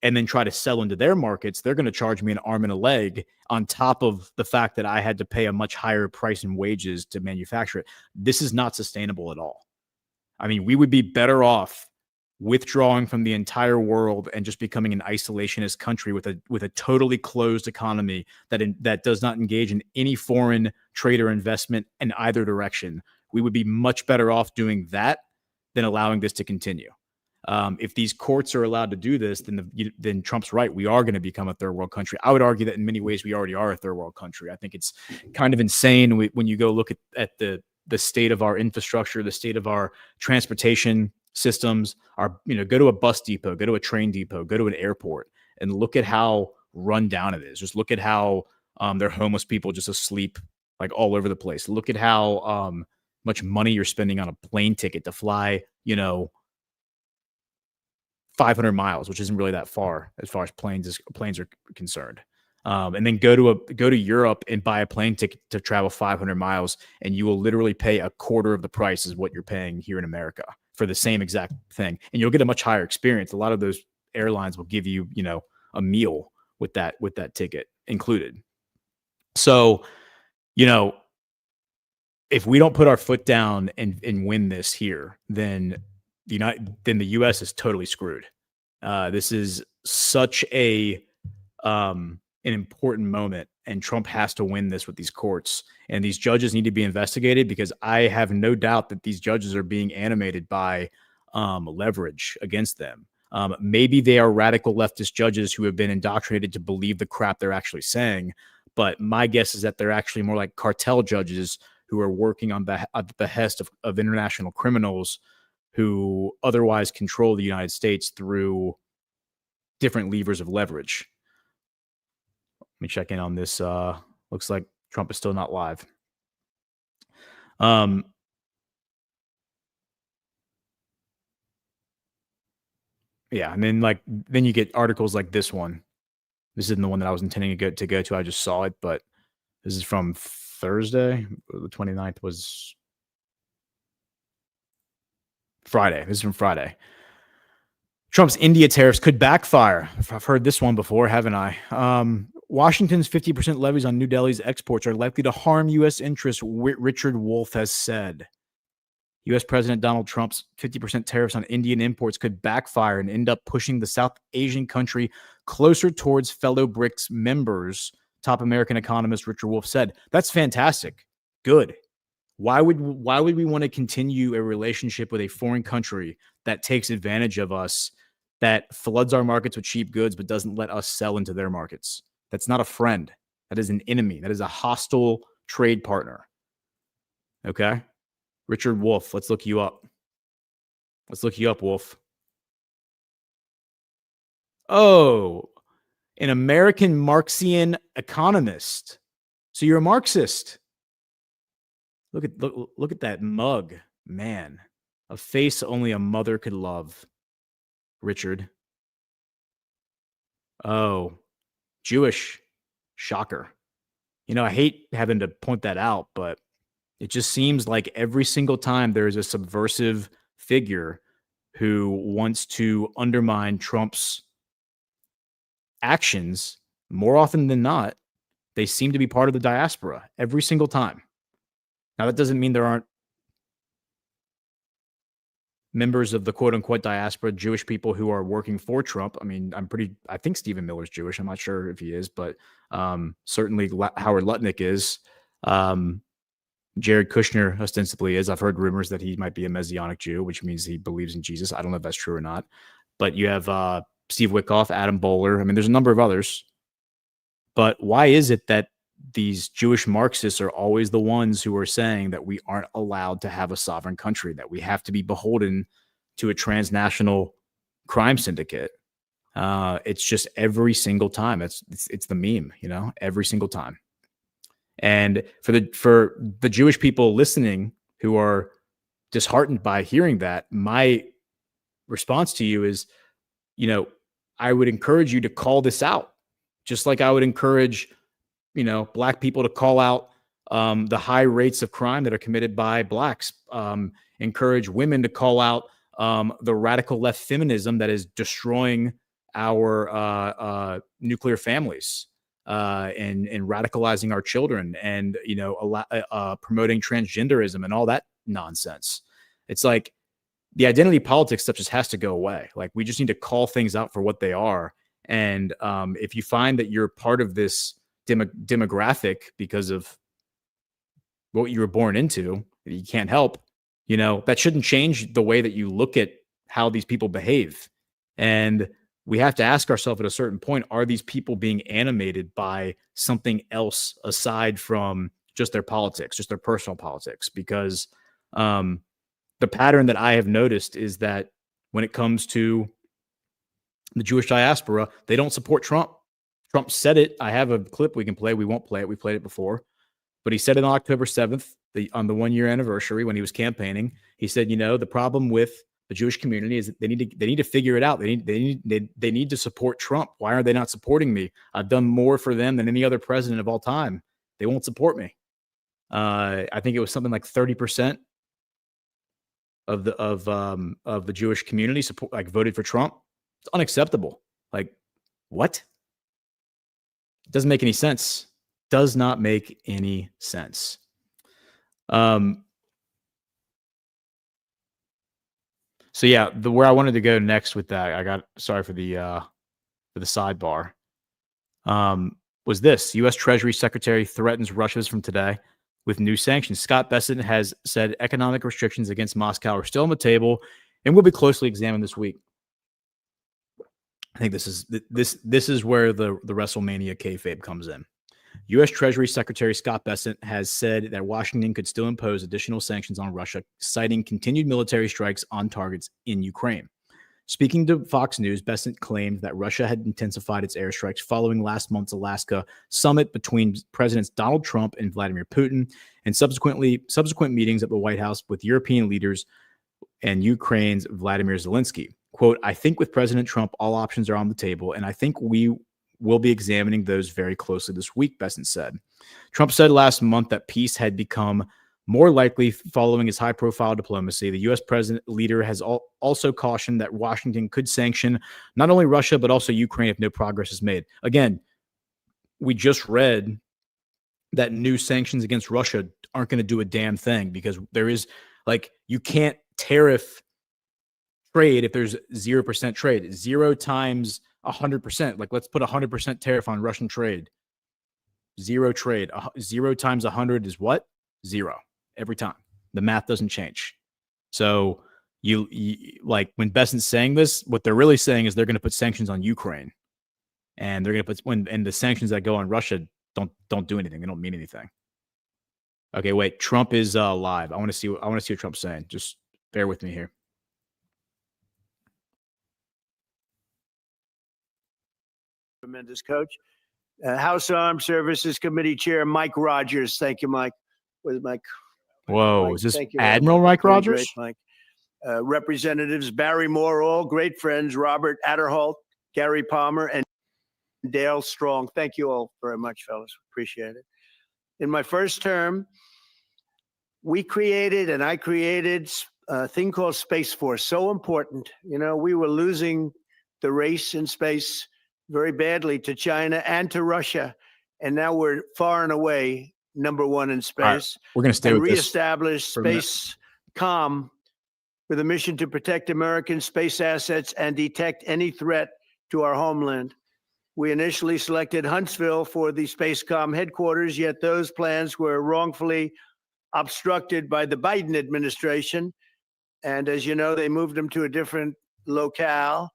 and then try to sell into their markets, they're going to charge me an arm and a leg on top of the fact that I had to pay a much higher price in wages to manufacture it. This is not sustainable at all. We would be better off withdrawing from the entire world and just becoming an isolationist country with a totally closed economy that does not engage in any foreign trade or investment in either direction. We would be much better off doing that than allowing this to continue. If these courts are allowed to do this, then Trump's right. We are going to become a third world country. I would argue that in many ways we already are a third world country. I think it's kind of insane when you go look at the state of our infrastructure, the state of our transportation systems. Go to a bus depot, go to a train depot, go to an airport, and look at how run down it is. Just look at how there are homeless people just asleep like all over the place. Look at how much money you're spending on a plane ticket to fly, 500 miles, which isn't really that far as planes are concerned. And then go to Europe and buy a plane ticket to travel 500 miles, and you will literally pay a quarter of the price as what you're paying here in America for the same exact thing. And you'll get a much higher experience. A lot of those airlines will give you, a meal with that ticket included. So, if we don't put our foot down and win this here, then the U.S. is totally screwed. This is such an important moment, and Trump has to win this with these courts, and these judges need to be investigated, because I have no doubt that these judges are being animated by leverage against them. Maybe they are radical leftist judges who have been indoctrinated to believe the crap they're actually saying, but my guess is that they're actually more like cartel judges who are working on the behest of international criminals who otherwise control the United States through different levers of leverage. Let me check in on this. Looks like Trump is still not live. Yeah, and then you get articles like this one. This isn't the one that I was intending to go to. I just saw it, but this is from Thursday. The 29th was Friday. This is from Friday. Trump's India tariffs could backfire. I've heard this one before, haven't I? Washington's 50% levies on New Delhi's exports are likely to harm U.S. interests, Richard Wolff has said. U.S. President Donald Trump's 50% tariffs on Indian imports could backfire and end up pushing the South Asian country closer towards fellow BRICS members, top American economist Richard Wolff said. That's fantastic. Good. Why would we want to continue a relationship with a foreign country that takes advantage of us, that floods our markets with cheap goods, but doesn't let us sell into their markets? That's not a friend. That is an enemy. That is a hostile trade partner. Okay? Richard Wolff, let's look you up. Let's look you up, Wolff. Oh, an American Marxian economist. So you're a Marxist. Look at that mug, man. A face only a mother could love. Richard. Oh, Jewish. Shocker. You know, I hate having to point that out, but it just seems like every single time there's a subversive figure who wants to undermine Trump's actions, more often than not, they seem to be part of the diaspora every single time. Now, that doesn't mean there aren't members of the quote unquote diaspora, Jewish people who are working for Trump. I mean, I think Stephen Miller's Jewish. I'm not sure if he is, but certainly Howard Lutnick is. Jared Kushner ostensibly is. I've heard rumors that he might be a Messianic Jew, which means he believes in Jesus. I don't know if that's true or not. But you have Steve Witkoff, Adam Bowler. I mean, there's a number of others. But why is it that these Jewish Marxists are always the ones who are saying that we aren't allowed to have a sovereign country, that we have to be beholden to a transnational crime syndicate? It's just every single time. It's the meme, you know, every single time. And for the Jewish people listening who are disheartened by hearing that, my response to you is, you know, I would encourage you to call this out, just like I would encourage, you know, Black people to call out the high rates of crime that are committed by Blacks. Encourage women to call out the radical left feminism that is destroying our nuclear families. And radicalizing our children, and you know, promoting transgenderism and all that nonsense. It's like the identity politics stuff just has to go away. Like, we just need to call things out for what they are. And if you find that you're part of this demographic because of what you were born into, you can't help, you know, that shouldn't change the way that you look at how these people behave. And we have to ask ourselves at a certain point, are these people being animated by something else aside from just their politics, just their personal politics? Because the pattern that I have noticed is that when it comes to the Jewish diaspora, they don't support Trump. Trump said it. I have a clip we can play. We won't play it. We played it before. But he said it on October 7th, on the 1 year anniversary when he was campaigning. He said, you know, the problem with the Jewish community is that they need to figure it out. They need to support Trump. Why are they not supporting me? I've done more for them than any other president of all time. They won't support me. I think it was something like 30% of the Jewish community voted for Trump. It's unacceptable. Like, what? It doesn't make any sense. Does not make any sense. So yeah, where I wanted to go next with that, sorry for the sidebar, was this: U.S. Treasury Secretary threatens Russia's from today with new sanctions. Scott Bessent has said economic restrictions against Moscow are still on the table and will be closely examined this week. I think this is where the WrestleMania kayfabe comes in. U.S. Treasury Secretary Scott Bessent has said that Washington could still impose additional sanctions on Russia, citing continued military strikes on targets in Ukraine. Speaking to Fox News, Bessent claimed that Russia had intensified its airstrikes following last month's Alaska summit between Presidents Donald Trump and Vladimir Putin, and subsequent meetings at the White House with European leaders and Ukraine's Vladimir Zelensky. Quote, I think with President Trump, all options are on the table, and I think we will be examining those very closely this week, Bessent said. Trump said last month that peace had become more likely following his high-profile diplomacy. The U.S. president leader has also cautioned that Washington could sanction not only Russia, but also Ukraine if no progress is made. Again, we just read that new sanctions against Russia aren't going to do a damn thing, because there is, like, you can't tariff trade if there's 0% trade. 0 times 100%. Like, let's put 100% tariff on Russian trade. 0 trade. 0 times 100 is what? 0 every time. The math doesn't change. So you like, when Bessent's saying this, what they're really saying is they're going to put sanctions on Ukraine, and they're going to put and the sanctions that go on Russia don't do anything. They don't mean anything. Okay, wait. Trump is live. I want to see what Trump's saying. Just bear with me here. tremendous coach. House Armed Services Committee Chair Mike Rogers. Thank you, Mike. With Mike. Whoa, Mike, is this thank you, Admiral Mike Very Rogers? Great, Mike. Representatives Barry Moore, all great friends, Robert Adderholt, Gary Palmer, and Dale Strong. Thank you all very much, fellas. Appreciate it. In my first term, I created a thing called Space Force. So important. You know, we were losing the race in space very badly to China and to Russia. And now we're far and away #1 in space. Right. We're going to stay and with this reestablish Space Com with a mission to protect American space assets and detect any threat to our homeland. We initially selected Huntsville for the Spacecom headquarters, yet those plans were wrongfully obstructed by the Biden administration. And as you know, they moved them to a different locale.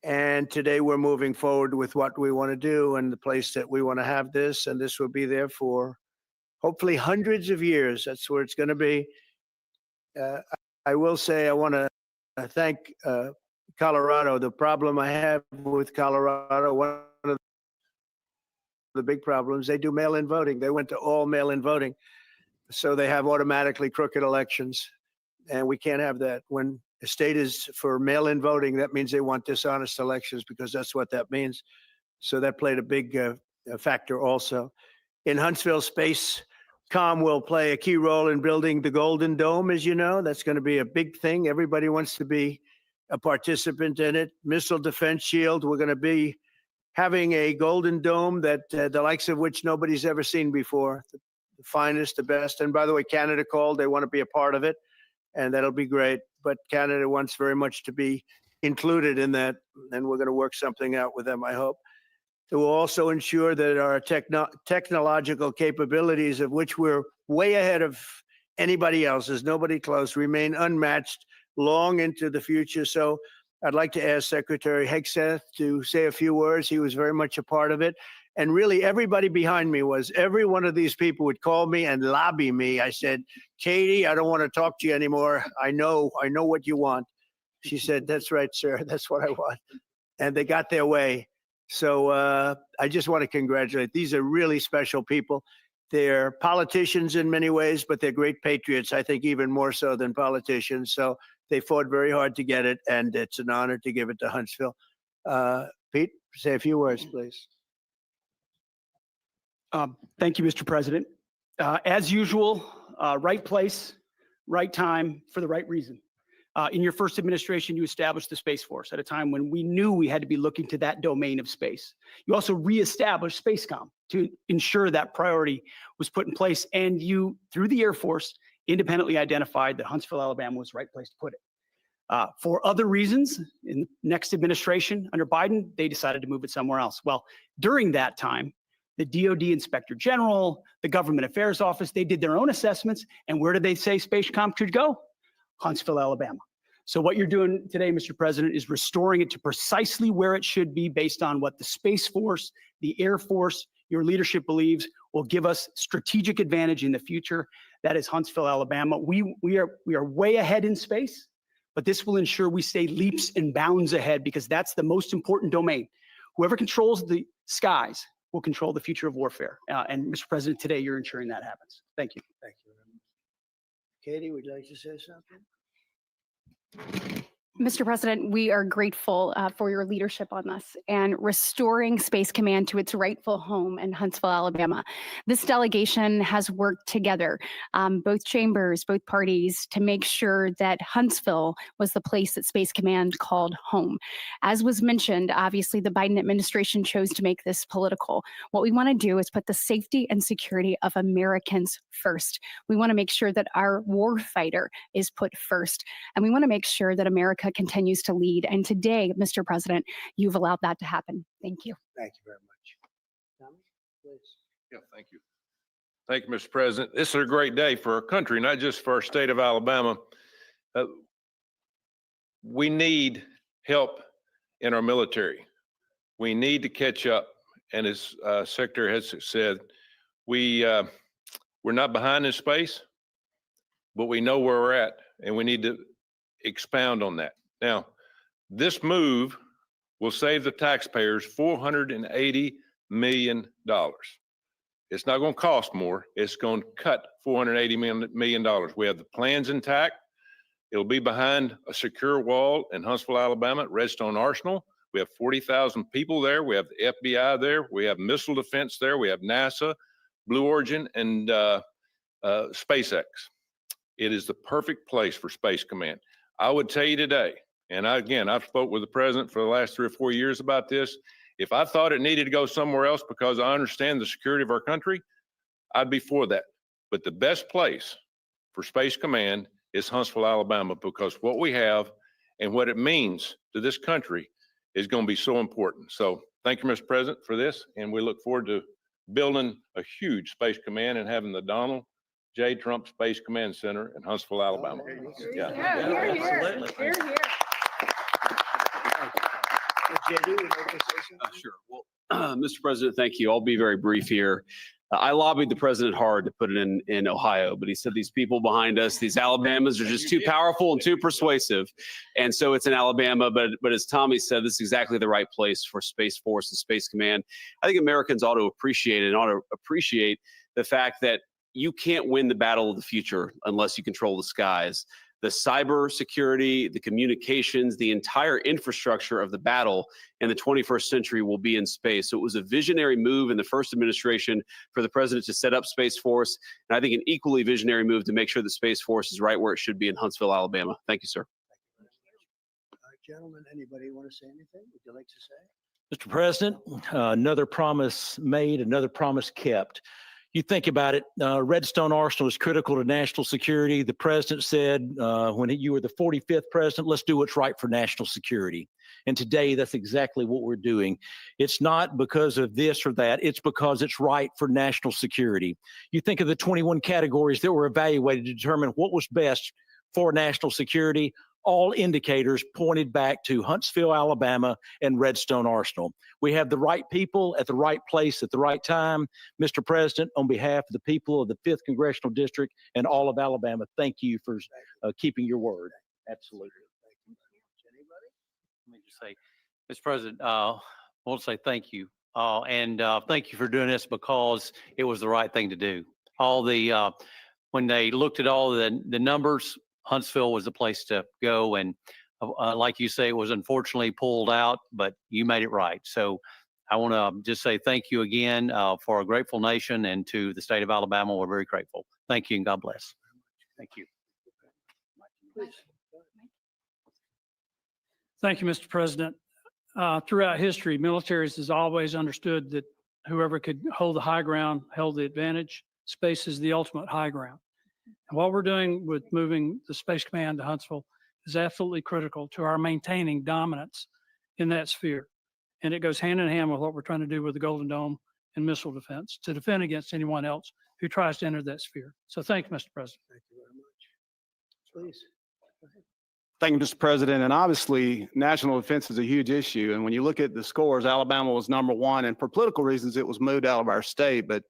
And today we're moving forward with what we want to do and the place that we want to have this. And this will be there for hopefully hundreds of years. That's where it's going to be. I will say I want to thank Colorado. The problem I have with Colorado, one of the big problems, they do mail-in voting. They went to all mail-in voting. So they have automatically crooked elections. And we can't have that. When a state is for mail-in voting, that means they want dishonest elections, because that's what that means. So that played a big factor also. In Huntsville, Spacecom will play a key role in building the Golden Dome, as you know. That's going to be a big thing. Everybody wants to be a participant in it. Missile Defense Shield, we're going to be having a Golden Dome that the likes of which nobody's ever seen before. The finest, the best. And by the way, Canada called. They want to be a part of it. And that'll be great. But Canada wants very much to be included in that. And we're going to work something out with them, I hope. It will also ensure that our technological capabilities, of which we're way ahead of anybody else, there's nobody close, remain unmatched long into the future. So I'd like to ask Secretary Hegseth to say a few words. He was very much a part of it. And really, everybody behind me was. Every one of these people would call me and lobby me. I said, Katie, I don't want to talk to you anymore. I know what you want. She said, that's right, sir. That's what I want. And they got their way. So I just want to congratulate. These are really special people. They're politicians in many ways, but they're great patriots, I think even more so than politicians. So they fought very hard to get it, and it's an honor to give it to Huntsville. Pete, say a few words, please. Thank you, Mr. President. As usual, right place, right time, for the right reason. In your first administration, you established the Space Force at a time when we knew we had to be looking to that domain of space. You also reestablished Spacecom to ensure that priority was put in place, and you, through the Air Force, independently identified that Huntsville, Alabama was the right place to put it. For other reasons, in the next administration under Biden, they decided to move it somewhere else. Well, during that time, the DoD Inspector General, the Government Affairs Office, they did their own assessments, and where did they say Spacecom should go? Huntsville, Alabama. So what you're doing today, Mr. President, is restoring it to precisely where it should be based on what the Space Force, the Air Force, your leadership believes will give us strategic advantage in the future. That is Huntsville, Alabama. We are way ahead in space, but this will ensure we stay leaps and bounds ahead, because that's the most important domain. Whoever controls the skies will control the future of warfare. And Mr. President, today you're ensuring that happens. Thank you. Thank you very much. Katie, would you like to say something? Mr. President, we are grateful for your leadership on this and restoring Space Command to its rightful home in Huntsville, Alabama. This delegation has worked together, both chambers, both parties, to make sure that Huntsville was the place that Space Command called home. As was mentioned, obviously the Biden administration chose to make this political. What we want to do is put the safety and security of Americans first. We want to make sure that our war fighter is put first, and we want to make sure that America continues to lead. And today, Mr. President, you've allowed that to happen. Thank you. Thank you very much. Tommy, please. Yeah, thank you. Thank you, Mr. President. This is a great day for our country, not just for our state of Alabama. We need help in our military. We need to catch up. And as Secretary has said, we're not behind in space, but we know where we're at, and we need to expound on that. Now, this move will save the taxpayers $480 million. It's not going to cost more. It's going to cut $480 million. We have the plans intact. It'll be behind a secure wall in Huntsville, Alabama, at Redstone Arsenal. We have 40,000 people there. We have the FBI there. We have missile defense there. We have NASA, Blue Origin, and SpaceX. It is the perfect place for Space Command. I would tell you today, and I've spoke with the president for the last 3 or 4 years about this. If I thought it needed to go somewhere else because I understand the security of our country, I'd be for that. But the best place for Space Command is Huntsville, Alabama, because what we have and what it means to this country is going to be so important. So thank you, Mr. President, for this. And we look forward to building a huge Space Command and having the Donald J. Trump Space Command Center in Huntsville, Alabama. Here, here. Sure. Well, Mr. President, thank you. I'll be very brief here. I lobbied the president hard to put it in Ohio, but he said these people behind us, these Alabamas, are just too powerful and too persuasive. And so it's in Alabama. But as Tommy said, this is exactly the right place for Space Force and Space Command. I think Americans ought to appreciate it and ought to appreciate the fact that you can't win the battle of the future unless you control the skies. The cyber security, the communications, the entire infrastructure of the battle in the 21st century will be in space. So it was a visionary move in the first administration for the president to set up Space Force. And I think an equally visionary move to make sure the Space Force is right where it should be in Huntsville, Alabama. Thank you, sir. Gentlemen, anybody want to say anything? Would you like to say? Mr. President, another promise made, another promise kept. You think about it, Redstone Arsenal is critical to national security. The president said when you were the 45th president, let's do what's right for national security. And today, that's exactly what we're doing. It's not because of this or that. It's because it's right for national security. You think of the 21 categories that were evaluated to determine what was best for national security. All indicators pointed back to Huntsville, Alabama, and Redstone Arsenal. We have the right people at the right place at the right time. Mr. President, on behalf of the people of the 5th Congressional District and all of Alabama, thank you for keeping your word. Absolutely. Let me just say, Mr. President, I want to say thank you. And thank you for doing this because it was the right thing to do. When they looked at all the numbers, Huntsville was the place to go. And like you say, it was unfortunately pulled out, but you made it right. So I want to just say thank you again for a grateful nation, and to the state of Alabama, we're very grateful. Thank you and God bless. Thank you. Thank you, Mr. President. Throughout history, militaries has always understood that whoever could hold the high ground held the advantage. Space is the ultimate high ground. And what we're doing with moving the Space Command to Huntsville is absolutely critical to our maintaining dominance in that sphere. And it goes hand in hand with what we're trying to do with the Golden Dome and missile defense to defend against anyone else who tries to enter that sphere. So thank you, Mr. President. Thank you very much. Please. Go ahead. Thank you, Mr. President. And obviously, national defense is a huge issue. And when you look at the scores, Alabama was #1. And for political reasons, it was moved out of our state. But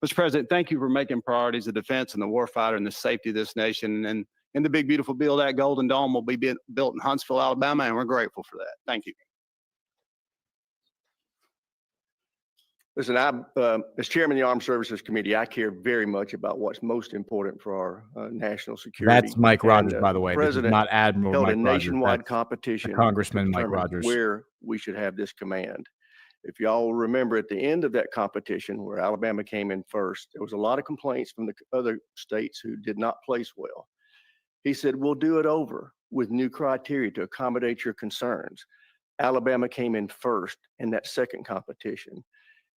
Mr. President, thank you for making priorities of defense and the warfighter and the safety of this nation. And in the big, beautiful bill, that Golden Dome will be built in Huntsville, Alabama, and we're grateful for that. Thank you. Listen, as chairman of the Armed Services Committee, I care very much about what's most important for our national security. That's Mike Rogers, by the way. This is President not Admiral held Mike a Rogers. nationwide That's competition. Congressman to Mike determine Rogers. where we should have this command. If y'all remember, at the end of that competition, where Alabama came in first, there was a lot of complaints from the other states who did not place well. He said, we'll do it over with new criteria to accommodate your concerns. Alabama came in first in that second competition.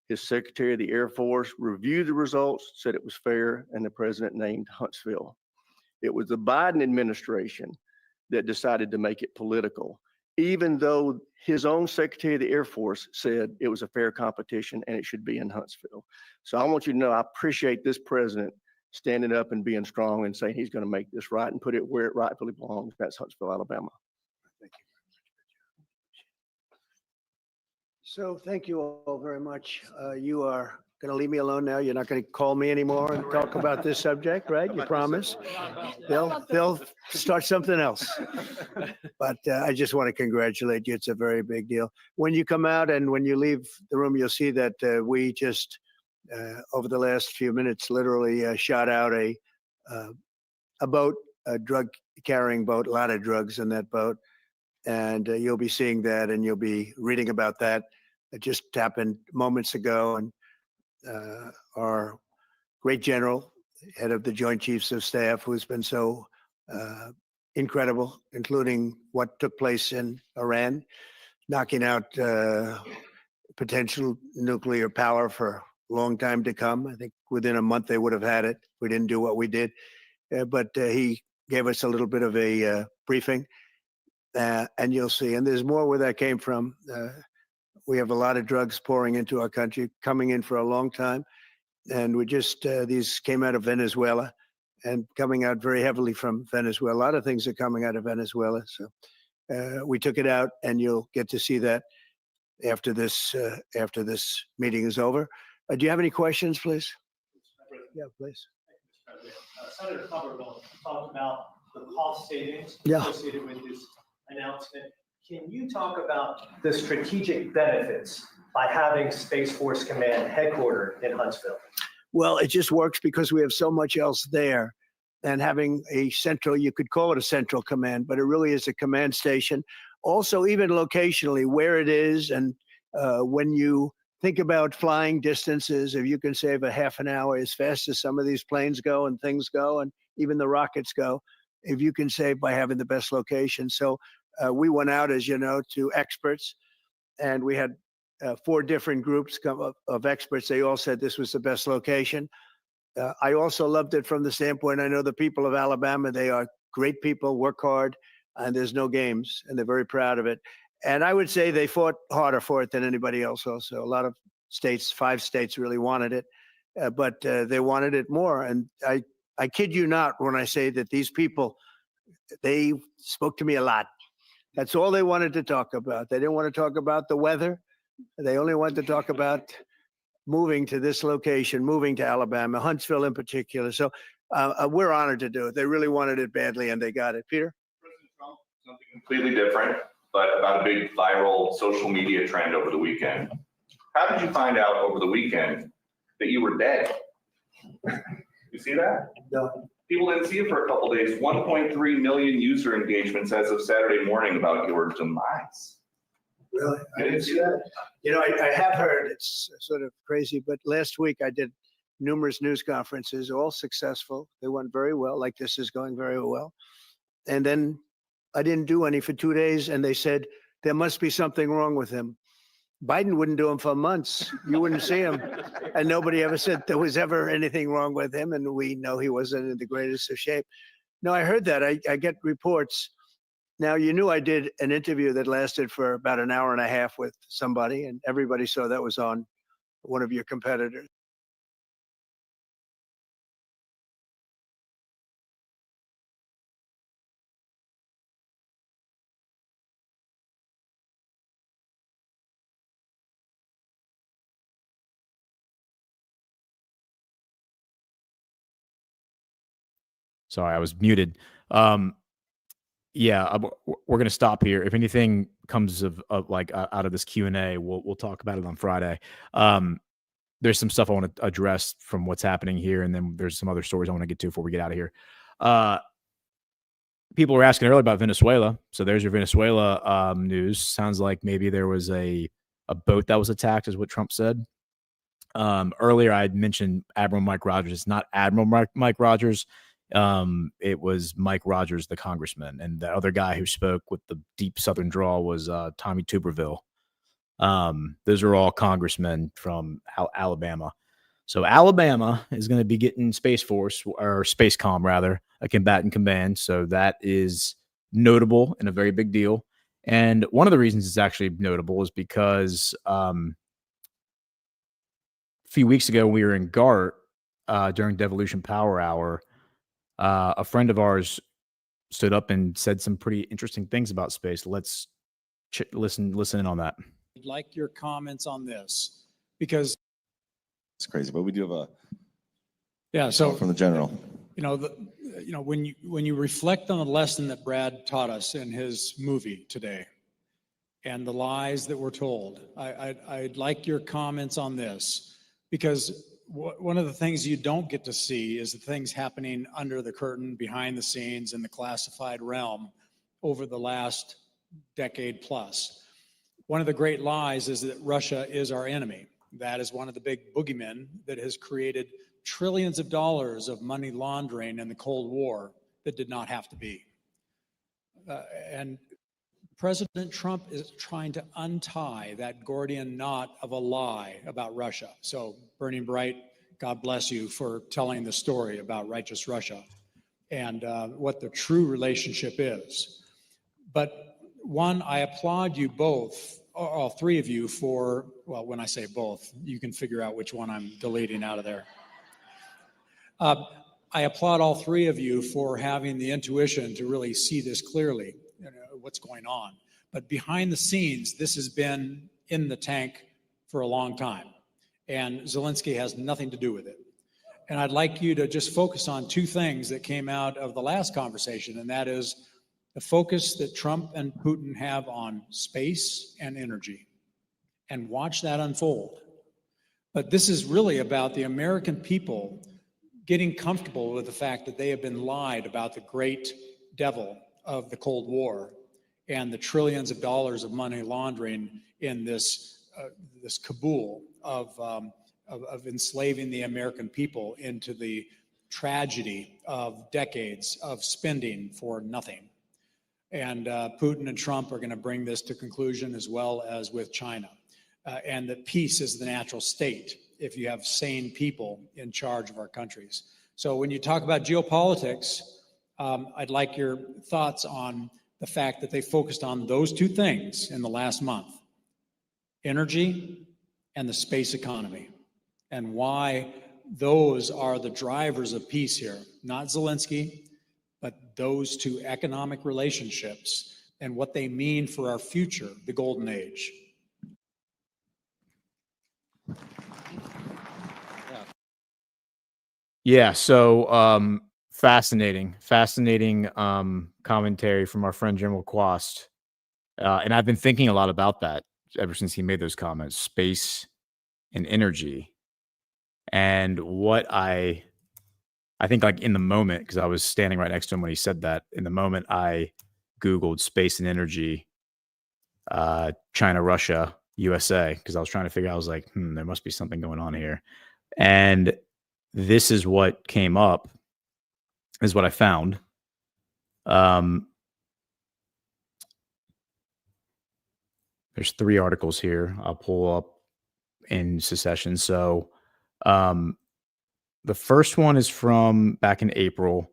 His Secretary of the Air Force reviewed the results, said it was fair, and the president named Huntsville. It was the Biden administration that decided to make it political, even though his own Secretary of the Air Force said it was a fair competition and it should be in Huntsville. So I want you to know I appreciate this president standing up and being strong and saying he's going to make this right and put it where it rightfully belongs. That's Huntsville, Alabama. Thank you. So thank you all very much. You are going to leave me alone now? You're not going to call me anymore and talk about this subject, right? You promise? They'll start something else. But I just want to congratulate you. It's a very big deal. When you come out and when you leave the room, you'll see that we just, over the last few minutes, literally shot out a boat, a drug carrying boat, a lot of drugs in that boat. And you'll be seeing that and you'll be reading about that. It just happened moments ago. And our great general, head of the Joint Chiefs of Staff, who's been so incredible, including what took place in Iran, knocking out potential nuclear power for a long time to come. I think within a month they would have had it. We didn't do what we did. But he gave us a little bit of a briefing. And you'll see. And there's more where that came from. We have a lot of drugs pouring into our country, coming in for a long time. And we just, these came out of Venezuela and coming out very heavily from Venezuela. A lot of things are coming out of Venezuela. So we took it out, and you'll get to see that after this meeting is over. Do you have any questions, please? Yeah, please. Senator Cumberland talked about the cost savings Yeah. associated with this announcement. Can you talk about the strategic benefits by having Space Force Command headquartered in Huntsville? Well, it just works because we have so much else there. And having a central, you could call it a central command, but it really is a command station. Also, even locationally, where it is, and when you think about flying distances, if you can save a half an hour as fast as some of these planes go and things go, and even the rockets go, if you can save by having the best location. So we went out, as you know, to experts, and we had 4 different groups of experts. They all said this was the best location. I also loved it from the standpoint, I know the people of Alabama, they are great people, work hard, and there's no games, and they're very proud of it. And I would say they fought harder for it than anybody else also. A lot of states, 5 states really wanted it, but they wanted it more. And I kid you not when I say that these people, they spoke to me a lot. That's all they wanted to talk about. They didn't want to talk about the weather. They only wanted to talk about moving to this location, moving to Alabama, Huntsville in particular. So we're honored to do it. They really wanted it badly, and they got it. Peter? President Trump, something completely different, but about a big viral social media trend over the weekend. How did you find out over the weekend that you were dead? You see that? No. People didn't see it for a couple of days. 1.3 million user engagements as of Saturday morning about your demise. Really? I didn't see that. You know, I have heard, it's sort of crazy, but last week I did numerous news conferences, all successful. They went very well, like this is going very well. And then I didn't do any for 2 days, and they said, there must be something wrong with him. Biden wouldn't do them for months. You wouldn't see him. And nobody ever said there was ever anything wrong with him, and we know he wasn't in the greatest of shape. No, I heard that. I get reports. Now, you knew I did an interview that lasted for about an hour and a half with somebody, and everybody saw that was on one of your competitors. Sorry, I was muted. Yeah, we're going to stop here. If anything comes of like out of this Q&A, we'll talk about it on Friday. There's some stuff I want to address from what's happening here, and then there's some other stories I want to get to before we get out of here. People were asking earlier about Venezuela, so there's your Venezuela news. Sounds like maybe there was a boat that was attacked, is what Trump said. Earlier, I had mentioned Admiral Mike Rogers. It's not Admiral Mike Rogers. It was Mike Rogers, the congressman, and the other guy who spoke with the deep Southern drawl was Tommy Tuberville. Those are all congressmen from Alabama. So Alabama is going to be getting Space Force, or Spacecom rather, a combatant command. So that is notable and a very big deal. And one of the reasons it's actually notable is because a few weeks ago we were in GART during Devolution Power Hour. A friend of ours stood up and said some pretty interesting things about space. Let's listen in on that. I'd like your comments on this, because It's crazy, but we do have a Yeah. So from the general. When you reflect on the lesson that Brad taught us in his movie today, and the lies that were told, I'd like your comments on this, because one of the things you don't get to see is the things happening under the curtain, behind the scenes, in the classified realm over the last decade plus. One of the great lies is that Russia is our enemy. That is one of the big boogeymen that has created trillions of dollars of money laundering in the Cold War that did not have to be. And President Trump is trying to untie that Gordian knot of a lie about Russia. So, Burning Bright, God bless you for telling the story about righteous Russia and what the true relationship is. But one, I applaud you both, all three of you, for, well, when I say both, you can figure out which one I'm deleting out of there. I applaud all three of you for having the intuition to really see this clearly, what's going on. But behind the scenes, this has been in the tank for a long time, and Zelensky has nothing to do with it. And I'd like you to just focus on two things that came out of the last conversation, and that is the focus that Trump and Putin have on space and energy, and watch that unfold. But this is really about the American people getting comfortable with the fact that they have been lied about the great devil of the Cold War and the trillions of dollars of money laundering in this cabal of enslaving the American people into the tragedy of decades of spending for nothing. And Putin and Trump are going to bring this to conclusion, as well as with China. And that peace is the natural state if you have sane people in charge of our countries. So when you talk about geopolitics, I'd like your thoughts on the fact that they focused on those two things in the last month: energy and the space economy, and why those are the drivers of peace here. Not Zelensky, but those two economic relationships and what they mean for our future, the golden age. Yeah, so fascinating commentary from our friend General Kwast. And I've been thinking a lot about that ever since he made those comments, space and energy. And what I think, like, in the moment, because I was standing right next to him when he said that, in the moment I Googled space and energy, China, Russia, USA, because I was trying to figure out, I was like, there must be something going on here. And this is what came up, is what I found. There's 3 articles here. I'll pull up in succession. So the first one is from back in April,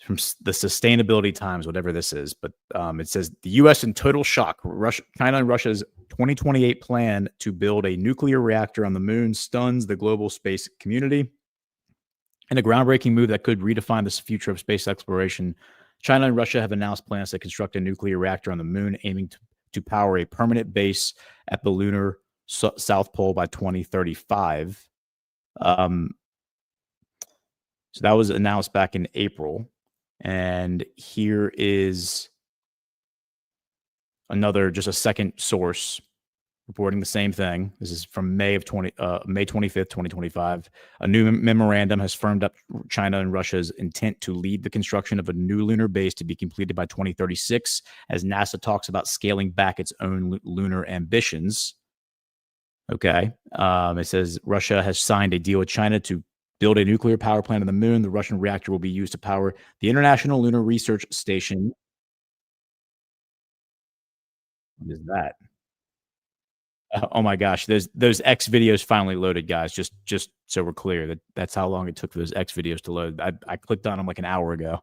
from the Sustainability Times, whatever this is. But it says, the U.S. in total shock. China and Russia's 2028 plan to build a nuclear reactor on the moon stuns the global space community. In a groundbreaking move that could redefine the future of space exploration, China and Russia have announced plans to construct a nuclear reactor on the moon, aiming to power a permanent base at the lunar South Pole by 2035. So that was announced back in April. And here is just a second source reporting the same thing. This is from May 25th, 2025. A new memorandum has firmed up China and Russia's intent to lead the construction of a new lunar base to be completed by 2036, as NASA talks about scaling back its own lunar ambitions. Okay. It says Russia has signed a deal with China to build a nuclear power plant on the moon. The Russian reactor will be used to power the International Lunar Research Station. What is that? Oh my gosh, those X videos finally loaded, guys. Just so we're clear, that's how long it took for those X videos to load. I clicked on them like an hour ago.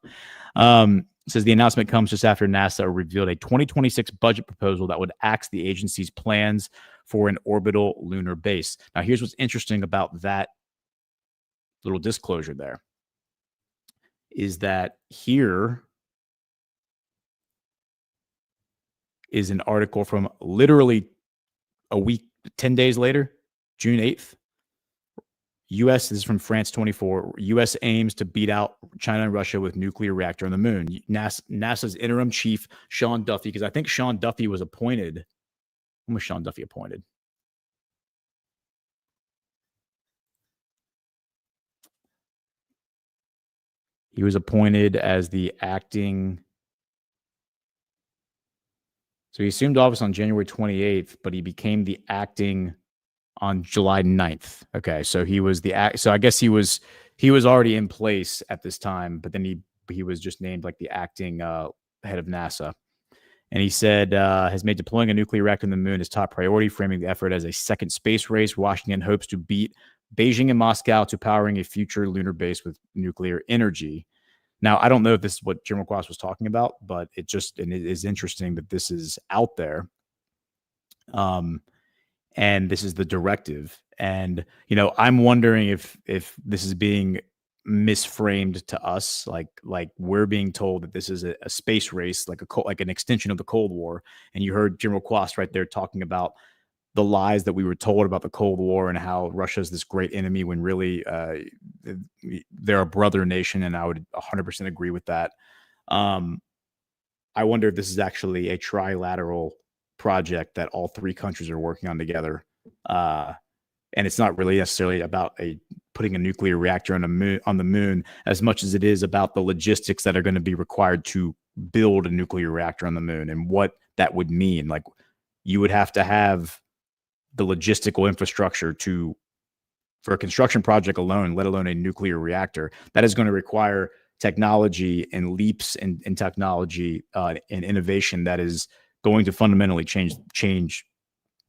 It says the announcement comes just after NASA revealed a 2026 budget proposal that would axe the agency's plans for an orbital lunar base. Now, here's what's interesting about that little disclosure there, is that here is an article from literally a week, 10 days later, June 8th, U.S. This is from France 24. U.S. aims to beat out China and Russia with nuclear reactor on the moon. NASA's interim chief Sean Duffy, because I think Sean Duffy was appointed. When was Sean Duffy appointed? He was appointed as the acting. So he assumed office on January 28th, but he became the acting on July 9th. Okay, so he was the act. So I guess he was already in place at this time, but then he was just named like the acting head of NASA. And he said has made deploying a nuclear reactor on the moon his top priority, framing the effort as a second space race. Washington hopes to beat Beijing and Moscow to powering a future lunar base with nuclear energy. Now, I don't know if this is what General Kwast was talking about, but it is interesting that this is out there. And this is the directive. And, you know, I'm wondering if this is being misframed to us, like we're being told that this is a space race, like an extension of the Cold War. And you heard General Kwast right there talking about the lies that we were told about the Cold War and how Russia is this great enemy when really they're a brother nation. And I would 100% agree with that. I wonder if this is actually a trilateral project that all three countries are working on together. And it's not really necessarily about putting a nuclear reactor on the moon as much as it is about the logistics that are going to be required to build a nuclear reactor on the moon and what that would mean. Like, you would have to have the logistical infrastructure for a construction project alone, let alone a nuclear reactor. That is going to require technology and leaps in technology and innovation that is going to fundamentally change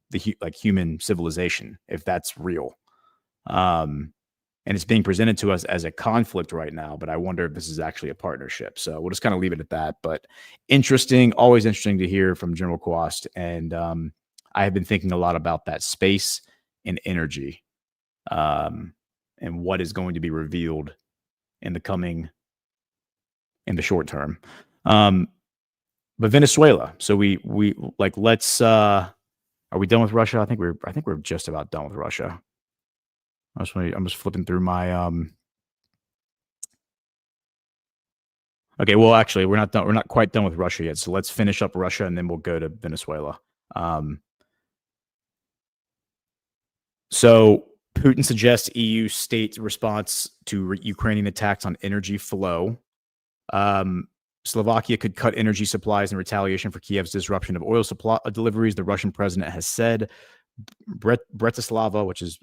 the human civilization, if that's real. And it's being presented to us as a conflict right now, but I wonder if this is actually a partnership. So we'll just kind of leave it at that. But always interesting to hear from General Kwast. And I have been thinking a lot about that space and energy and what is going to be revealed in the short term. But Venezuela. So we let's are we done with Russia? I think we're just about done with Russia. I'm just flipping through my okay, well actually we're not done. We're not quite done with Russia yet. So let's finish up Russia and then we'll go to Venezuela. So Putin suggests EU state response to Ukrainian attacks on energy flow. Slovakia could cut energy supplies in retaliation for Kiev's disruption of oil supply deliveries, the Russian president has said. Bratislava, which is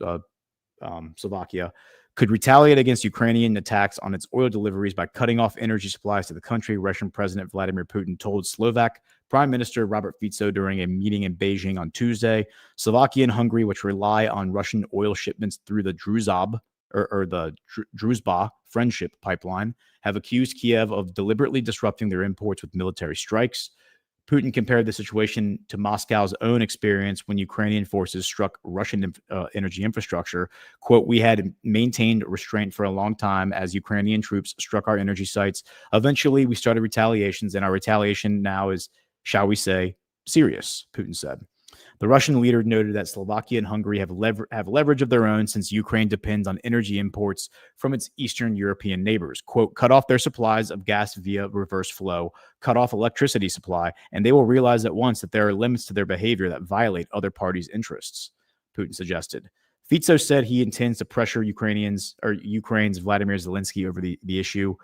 Slovakia, could retaliate against Ukrainian attacks on its oil deliveries by cutting off energy supplies to the country, Russian President Vladimir Putin told Slovak Prime Minister Robert Fico during a meeting in Beijing on Tuesday. Slovakia and Hungary, which rely on Russian oil shipments through the Druzhba friendship pipeline, have accused Kiev of deliberately disrupting their imports with military strikes. Putin compared the situation to Moscow's own experience when Ukrainian forces struck Russian energy infrastructure. Quote, "We had maintained restraint for a long time as Ukrainian troops struck our energy sites. Eventually, we started retaliations, and our retaliation now is, shall we say, serious," Putin said. The Russian leader noted that Slovakia and Hungary have leverage of their own since Ukraine depends on energy imports from its Eastern European neighbors. Quote, "Cut off their supplies of gas via reverse flow, cut off electricity supply, and they will realize at once that there are limits to their behavior that violate other parties' interests," Putin suggested. Fico said he intends to pressure Ukraine's Vladimir Zelensky over the issue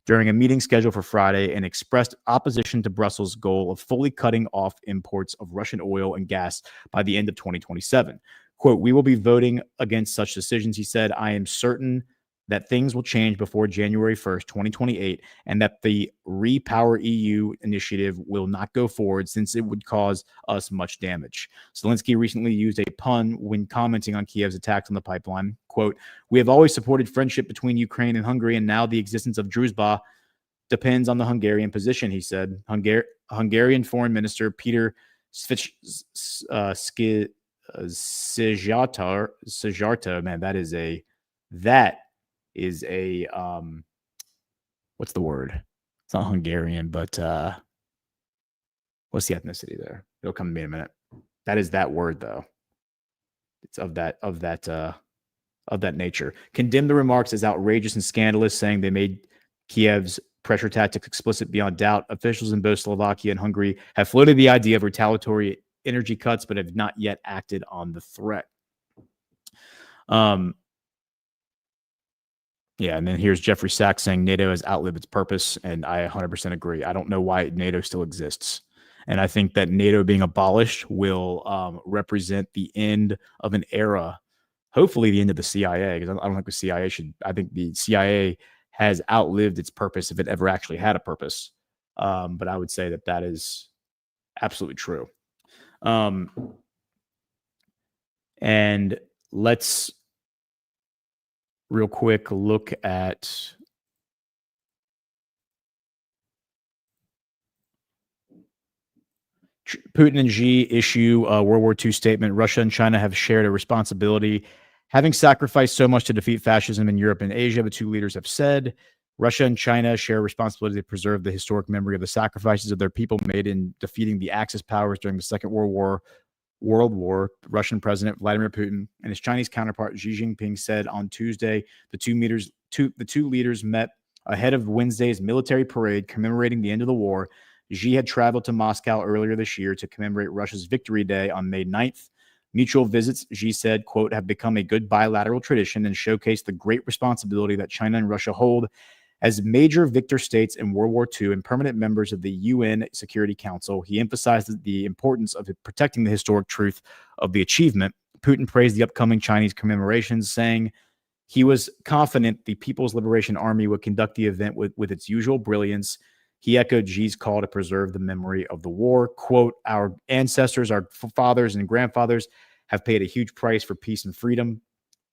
during a meeting scheduled for Friday and expressed opposition to Brussels' goal of fully cutting off imports of Russian oil and gas by the end of 2027. Quote, "We will be voting against such decisions," he said. "I am certain that things will change before January 1st, 2028, and that the Repower EU initiative will not go forward since it would cause us much damage." Zelensky recently used a pun when commenting on Kiev's attacks on the pipeline. Quote, "We have always supported friendship between Ukraine and Hungary, and now the existence of Druzhba depends on the Hungarian position," he said. Hungarian Foreign Minister Peter Szijjártó, man, that is a what's the word? It's not Hungarian, but what's the ethnicity there? It'll come to me in a minute. That is that word though. It's of that of that nature. Condemned the remarks as outrageous and scandalous, saying they made Kiev's pressure tactics explicit beyond doubt. Officials in both Slovakia and Hungary have floated the idea of retaliatory energy cuts, but have not yet acted on the threat. Yeah, and then here's Jeffrey Sachs saying NATO has outlived its purpose, and I 100% agree. I don't know why NATO still exists. And I think that NATO being abolished will represent the end of an era, hopefully the end of the CIA, because I don't think the CIA should, I think the CIA has outlived its purpose if it ever actually had a purpose. But I would say that that is absolutely true. And let's real quick look at Putin and Xi issue a World War II statement. Russia and China have shared a responsibility, having sacrificed so much to defeat fascism in Europe and Asia, the two leaders have said. Russia and China share a responsibility to preserve the historic memory of the sacrifices of their people made in defeating the Axis powers during the Second World War. Russian President Vladimir Putin and his Chinese counterpart Xi Jinping said on Tuesday the two leaders met ahead of Wednesday's military parade commemorating the end of the war. Xi had traveled to Moscow earlier this year to commemorate Russia's Victory Day on May 9th. Mutual visits, Xi said, quote, have become a good bilateral tradition and showcase the great responsibility that China and Russia hold as major victor states in World War II and permanent members of the UN Security Council. He emphasized the importance of protecting the historic truth of the achievement. Putin praised the upcoming Chinese commemorations, saying he was confident the People's Liberation Army would conduct the event with its usual brilliance. He echoed Xi's call to preserve the memory of the war. Quote, our ancestors, our fathers and grandfathers have paid a huge price for peace and freedom.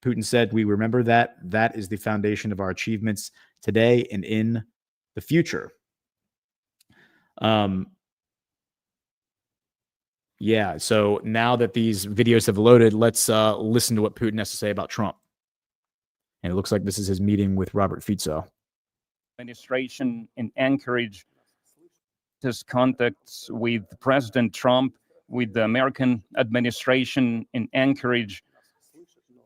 Putin said, we remember that. That is the foundation of our achievements today and in the future. Yeah, so now that these videos have loaded, let's listen to what Putin has to say about Trump. And it looks like this is his meeting with Robert Fico. Administration in Anchorage, his contacts with President Trump, with the American administration in Anchorage,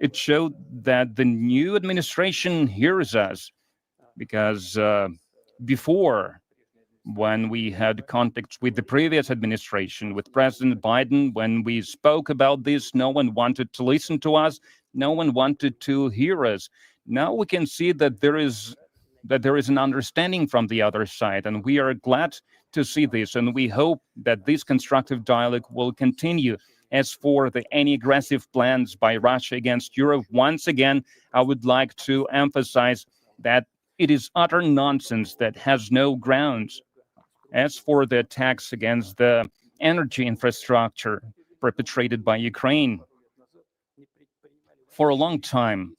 it showed that the new administration hears us, because before, when we had contacts with the previous administration, with President Biden, when we spoke about this, no one wanted to listen to us, no one wanted to hear us. Now we can see that there is an understanding from the other side, and we are glad to see this, and we hope that this constructive dialogue will continue. As for any aggressive plans by Russia against Europe, once again, I would like to emphasize that it is utter nonsense that has no grounds. As for the attacks against the energy infrastructure perpetrated by Ukraine, for a long time,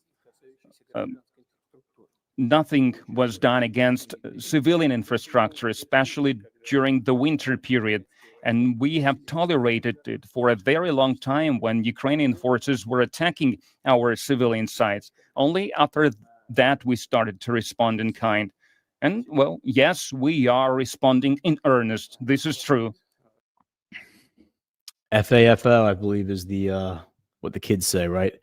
nothing was done against civilian infrastructure, especially during the winter period. And we have tolerated it for a very long time when Ukrainian forces were attacking our civilian sites. Only after that, we started to respond in kind. And, well, yes, we are responding in earnest. This is true. FAFO, I believe, is the what the kids say, right?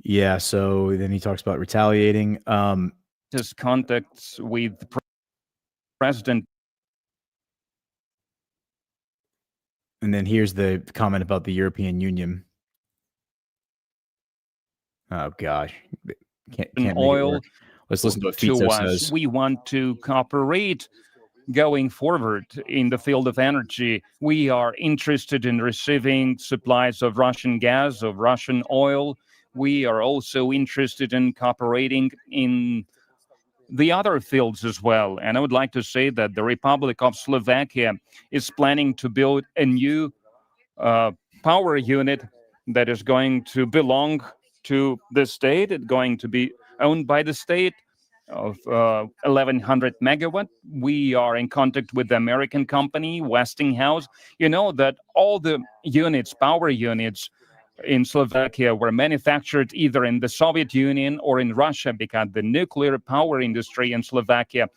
Yeah, so then he talks about retaliating. His contacts with the president. And then here's the comment about the European Union. Oh, gosh. Can't make it work. Let's listen to what Fico says. We want to cooperate going forward in the field of energy. We are interested in receiving supplies of Russian gas, of Russian oil. We are also interested in cooperating in the other fields as well. And I would like to say that the Republic of Slovakia is planning to build a new power unit that is going to belong to the state. It's going to be owned by the state, of 1,100 megawatt. We are in contact with the American company, Westinghouse. You know that all the units, power units in Slovakia were manufactured either in the Soviet Union or in Russia, because the nuclear power industry in Slovakia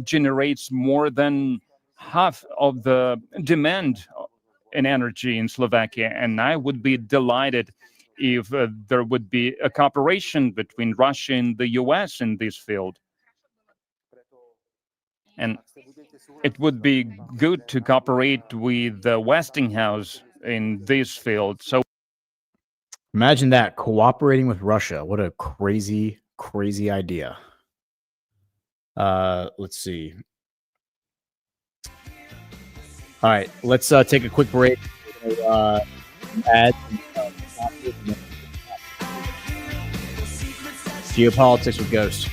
generates more than half of the demand in energy in Slovakia, and I would be delighted if there would be a cooperation between Russia and the US in this field. And it would be good to cooperate with the Westinghouse in this field. So Imagine that, cooperating with Russia. What a crazy, crazy idea. Let's see. All right, let's take a quick break. Add Geopolitics with Ghost.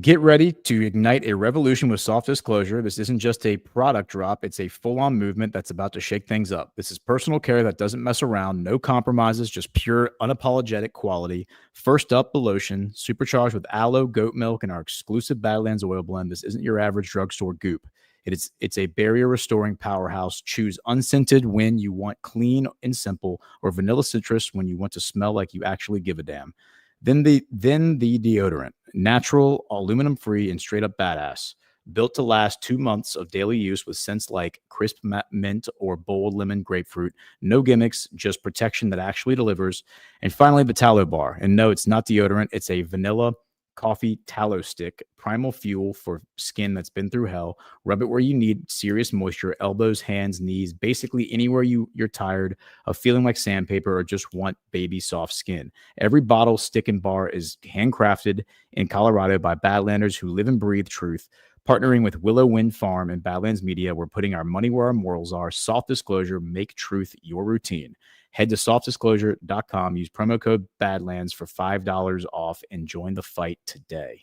Get ready to ignite a revolution with soft disclosure. This isn't just a product drop. It's a full-on movement that's about to shake things up. This is personal care that doesn't mess around, no compromises, just pure, unapologetic quality. First up, the lotion, supercharged with aloe, goat milk, and our exclusive Badlands oil blend. This isn't your average drugstore goop. It's a barrier-restoring powerhouse. Choose unscented when you want clean and simple, or vanilla citrus when you want to smell like you actually give a damn. Then the deodorant, natural, aluminum-free, and straight-up badass. Built to last 2 months of daily use with scents like crisp mint or bold lemon grapefruit. No gimmicks, just protection that actually delivers. And finally, the tallow bar. And no, it's not deodorant. It's a vanilla coffee tallow stick, primal fuel for skin that's been through hell. Rub it where you need serious moisture, elbows, hands, knees, basically anywhere you're tired of feeling like sandpaper or just want baby soft skin. Every bottle, stick, and bar is handcrafted in Colorado by Badlanders who live and breathe truth. Partnering with Willow Wind Farm and Badlands Media, we're putting our money where our morals are. Soft disclosure, make truth your routine. Head to softdisclosure.com, use promo code Badlands for $5 off, and join the fight today.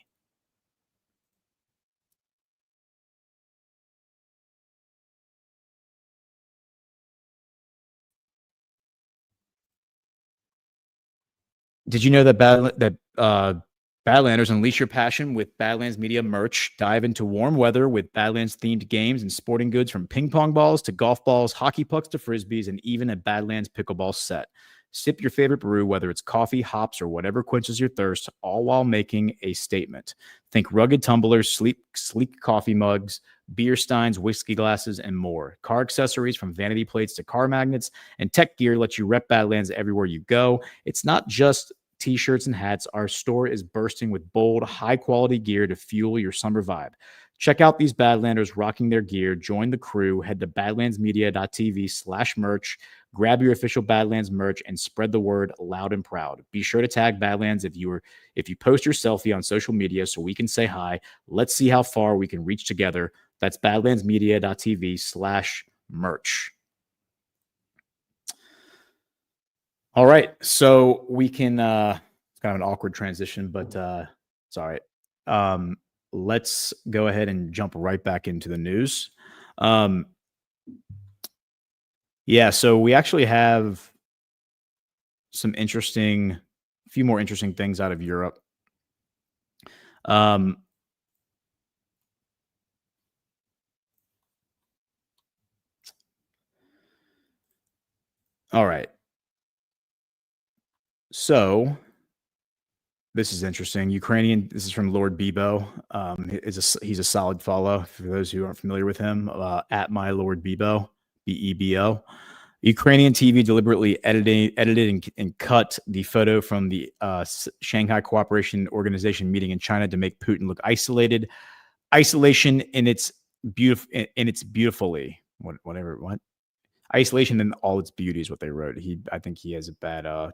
Did you know that Badlanders unleash your passion with Badlands Media merch? Dive into warm weather with Badlands themed games and sporting goods from ping pong balls to golf balls, hockey pucks to frisbees, and even a Badlands pickleball set. Sip your favorite brew, whether it's coffee, hops, or whatever quenches your thirst, all while making a statement. Think rugged tumblers, sleek coffee mugs, beer steins, whiskey glasses, and more. Car accessories from vanity plates to car magnets, and tech gear let you rep Badlands everywhere you go. It's not just t-shirts and hats. Our store is bursting with bold, high-quality gear to fuel your summer vibe. Check out these Badlanders rocking their gear. Join the crew. Head to badlandsmedia.tv/merch. Grab your official Badlands merch and spread the word loud and proud. Be sure to tag Badlands if you post your selfie on social media so we can say hi. Let's see how far we can reach together. That's badlandsmedia.tv/merch. All right, so we can it's kind of an awkward transition, but it's all right. Let's go ahead and jump right back into the news. Yeah, so we actually have a few more interesting things out of Europe. All right. So this is interesting. This is from Lord Bebo. He's a solid follow for those who aren't familiar with him. At my Lord Bebo, Bebo. Ukrainian TV deliberately edited and cut the photo from the Shanghai Cooperation Organization meeting in China to make Putin look isolated. Isolation in its beautifully isolation in all its beauty is what they wrote. I think he has a bad I'm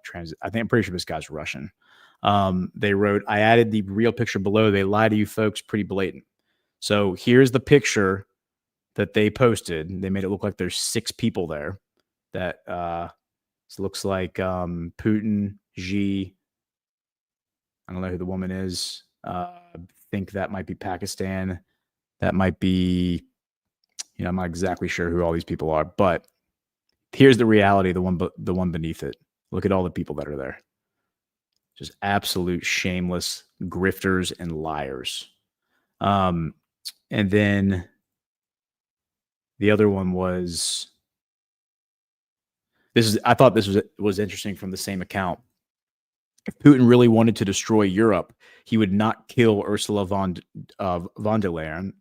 pretty sure this guy's Russian. They wrote, I added the real picture below. They lie to you folks, pretty blatant. So here's the picture that they posted. They made it look like there's 6 people there. That looks like Putin, Xi. I don't know who the woman is. Think that might be Pakistan. That might be You know, I'm not exactly sure who all these people are, but here's the reality, the one beneath it. Look at all the people that are there. Just absolute shameless grifters and liars. And then the other one was I thought this was interesting from the same account. If Putin really wanted to destroy Europe, he would not kill Ursula von der Leyen.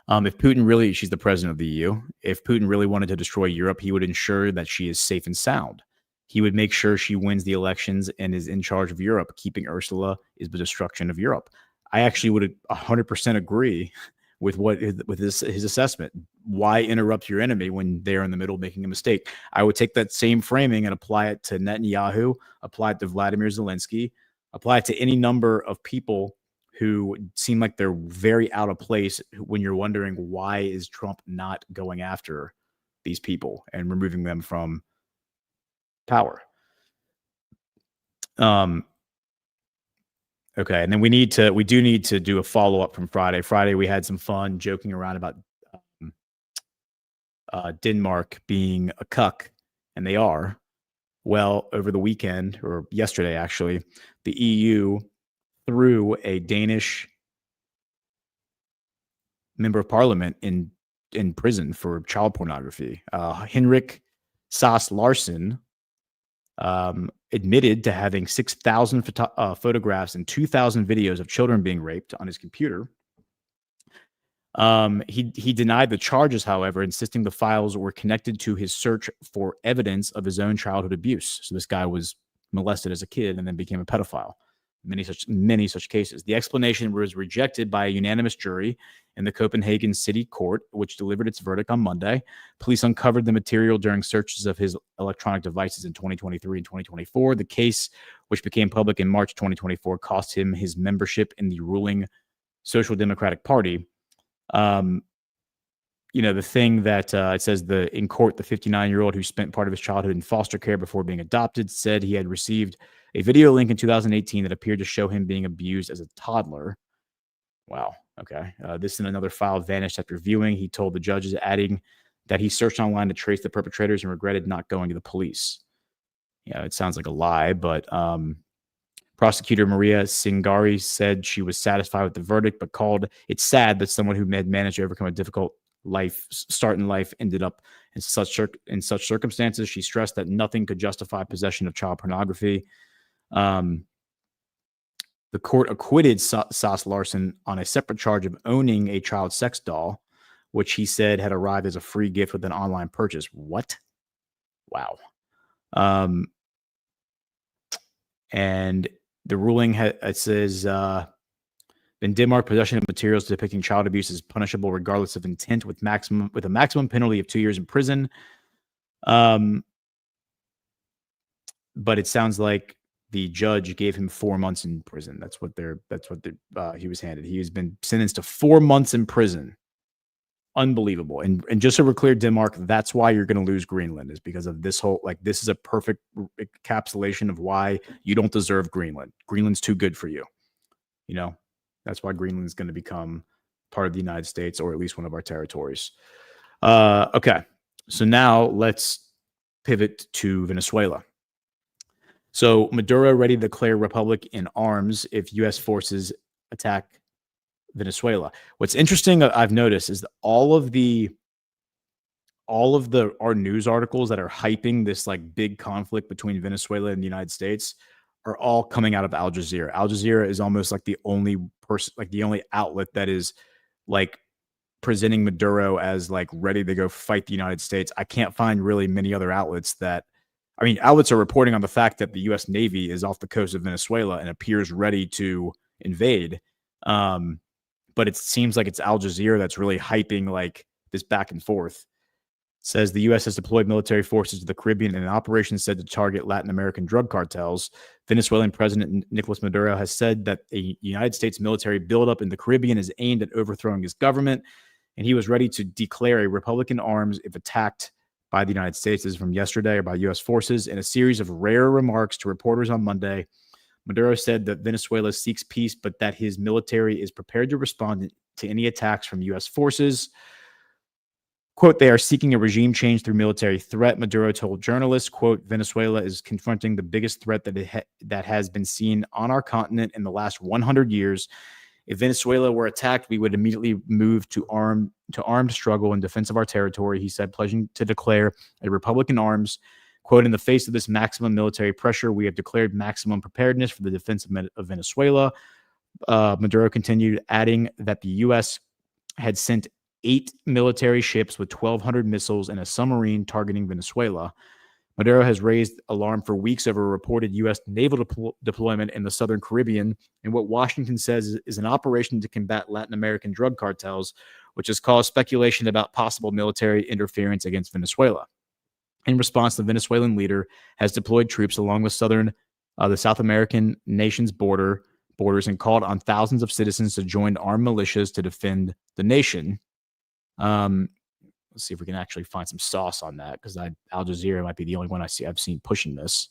If Putin really, she's the president of the EU. If Putin really wanted to destroy Europe, he would ensure that she is safe and sound. He would make sure she wins the elections and is in charge of Europe. Keeping Ursula is the destruction of Europe. I actually would 100% agree with his assessment. Why interrupt your enemy when they're in the middle of making a mistake? I would take that same framing and apply it to Netanyahu, apply it to Vladimir Zelensky, apply it to any number of people who seem like they're very out of place when you're wondering, why is Trump not going after these people and removing them from power? Okay, and then we do need to do a follow-up from Friday. Friday, we had some fun joking around about Denmark being a cuck, and they are. Well, over the weekend, or yesterday actually, the EU threw a Danish member of parliament in prison for child pornography. Henrik Sass Larsen admitted to having 6,000 photographs and 2,000 videos of children being raped on his computer. He denied the charges, however, insisting the files were connected to his search for evidence of his own childhood abuse. So this guy was molested as a kid and then became a pedophile. Many such cases. The explanation was rejected by a unanimous jury in the Copenhagen City Court, which delivered its verdict on Monday. Police uncovered the material during searches of his electronic devices in 2023 and 2024. The case, which became public in March 2024, cost him his membership in the ruling Social Democratic Party. The thing that it says in court, the 59-year-old who spent part of his childhood in foster care before being adopted said he had received a video link in 2018 that appeared to show him being abused as a toddler. Wow. Okay. This and another file vanished after viewing. He told the judges, adding that he searched online to trace the perpetrators and regretted not going to the police. Yeah, it sounds like a lie, but prosecutor Maria Singari said she was satisfied with the verdict, but called it sad that someone who had managed to overcome a difficult start in life ended up in such circumstances. She stressed that nothing could justify possession of child pornography. The court acquitted Sass Larsen on a separate charge of owning a child sex doll, which he said had arrived as a free gift with an online purchase. What? Wow. And the ruling it says in Denmark, possession of materials depicting child abuse is punishable regardless of intent, with a maximum penalty of 2 years in prison. But it sounds like the judge gave him 4 months in prison. That's what he was handed. He has been sentenced to 4 months in prison. Unbelievable. And just so we're clear, Denmark, that's why you're going to lose Greenland, is because of this whole, this is a perfect encapsulation of why you don't deserve Greenland. Greenland's too good for you. That's why Greenland is going to become part of the United States, or at least one of our territories. Okay. So now let's pivot to Venezuela. So Maduro ready to declare republic in arms if U.S. forces attack Venezuela. What's interesting I've noticed is that all of our news articles that are hyping this big conflict between Venezuela and the United States are all coming out of Al Jazeera. Al Jazeera is almost the only outlet that is presenting Maduro as ready to go fight the United States. I can't find really many other outlets outlets are reporting on the fact that the U.S. Navy is off the coast of Venezuela and appears ready to invade. But it seems like it's Al Jazeera that's really hyping this back and forth. It says the U.S. has deployed military forces to the Caribbean in an operation said to target Latin American drug cartels. Venezuelan President Nicolas Maduro has said that a United States military buildup in the Caribbean is aimed at overthrowing his government, and he was ready to declare a republic in arms if attacked by the United States. This is from yesterday, or by U.S. forces. In a series of rare remarks to reporters on Monday, Maduro said that Venezuela seeks peace, but that his military is prepared to respond to any attacks from U.S. forces. Quote, they are seeking a regime change through military threat, Maduro told journalists. Quote, Venezuela is confronting the biggest threat that has been seen on our continent in the last 100 years. If Venezuela were attacked, we would immediately move to armed struggle in defense of our territory, he said, pledging to declare a republic in arms. Quote, in the face of this maximum military pressure, we have declared maximum preparedness for the defense of Venezuela. Maduro continued, adding that the U.S. had sent 8 military ships with 1,200 missiles and a submarine targeting Venezuela. Maduro has raised alarm for weeks over a reported U.S. naval deployment in the Southern Caribbean and what Washington says is an operation to combat Latin American drug cartels, which has caused speculation about possible military interference against Venezuela. In response, the Venezuelan leader has deployed troops along the South American nation's borders and called on thousands of citizens to join armed militias to defend the nation. Let's see if we can actually find some sauce on that, because Al Jazeera might be the only one I've seen pushing this.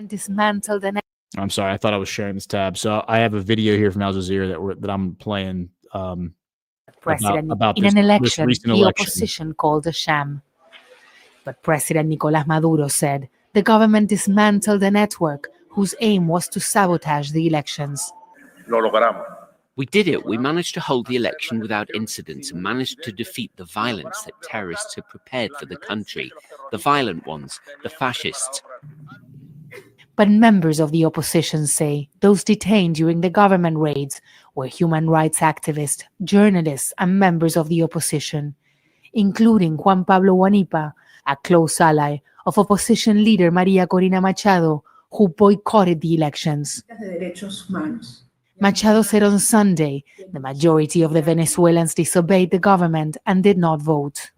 Dismantled the I'm sorry, I thought I was sharing this tab. So I have a video here from Al Jazeera that I'm playing president about in this, an this election recent the election. opposition called a sham. But President Nicolas Maduro said the government dismantled a network whose aim was to sabotage the elections. We did it. We managed to hold the election without incidents and managed to defeat the violence that terrorists had prepared for the country. The violent ones, the fascists. But members of the opposition say those detained during the government raids were human rights activists, journalists, and members of the opposition, including Juan Pablo Guanipa, a close ally of opposition leader Maria Corina Machado, who boycotted the elections. Machado said on Sunday the majority of the Venezuelans disobeyed the government and did not vote.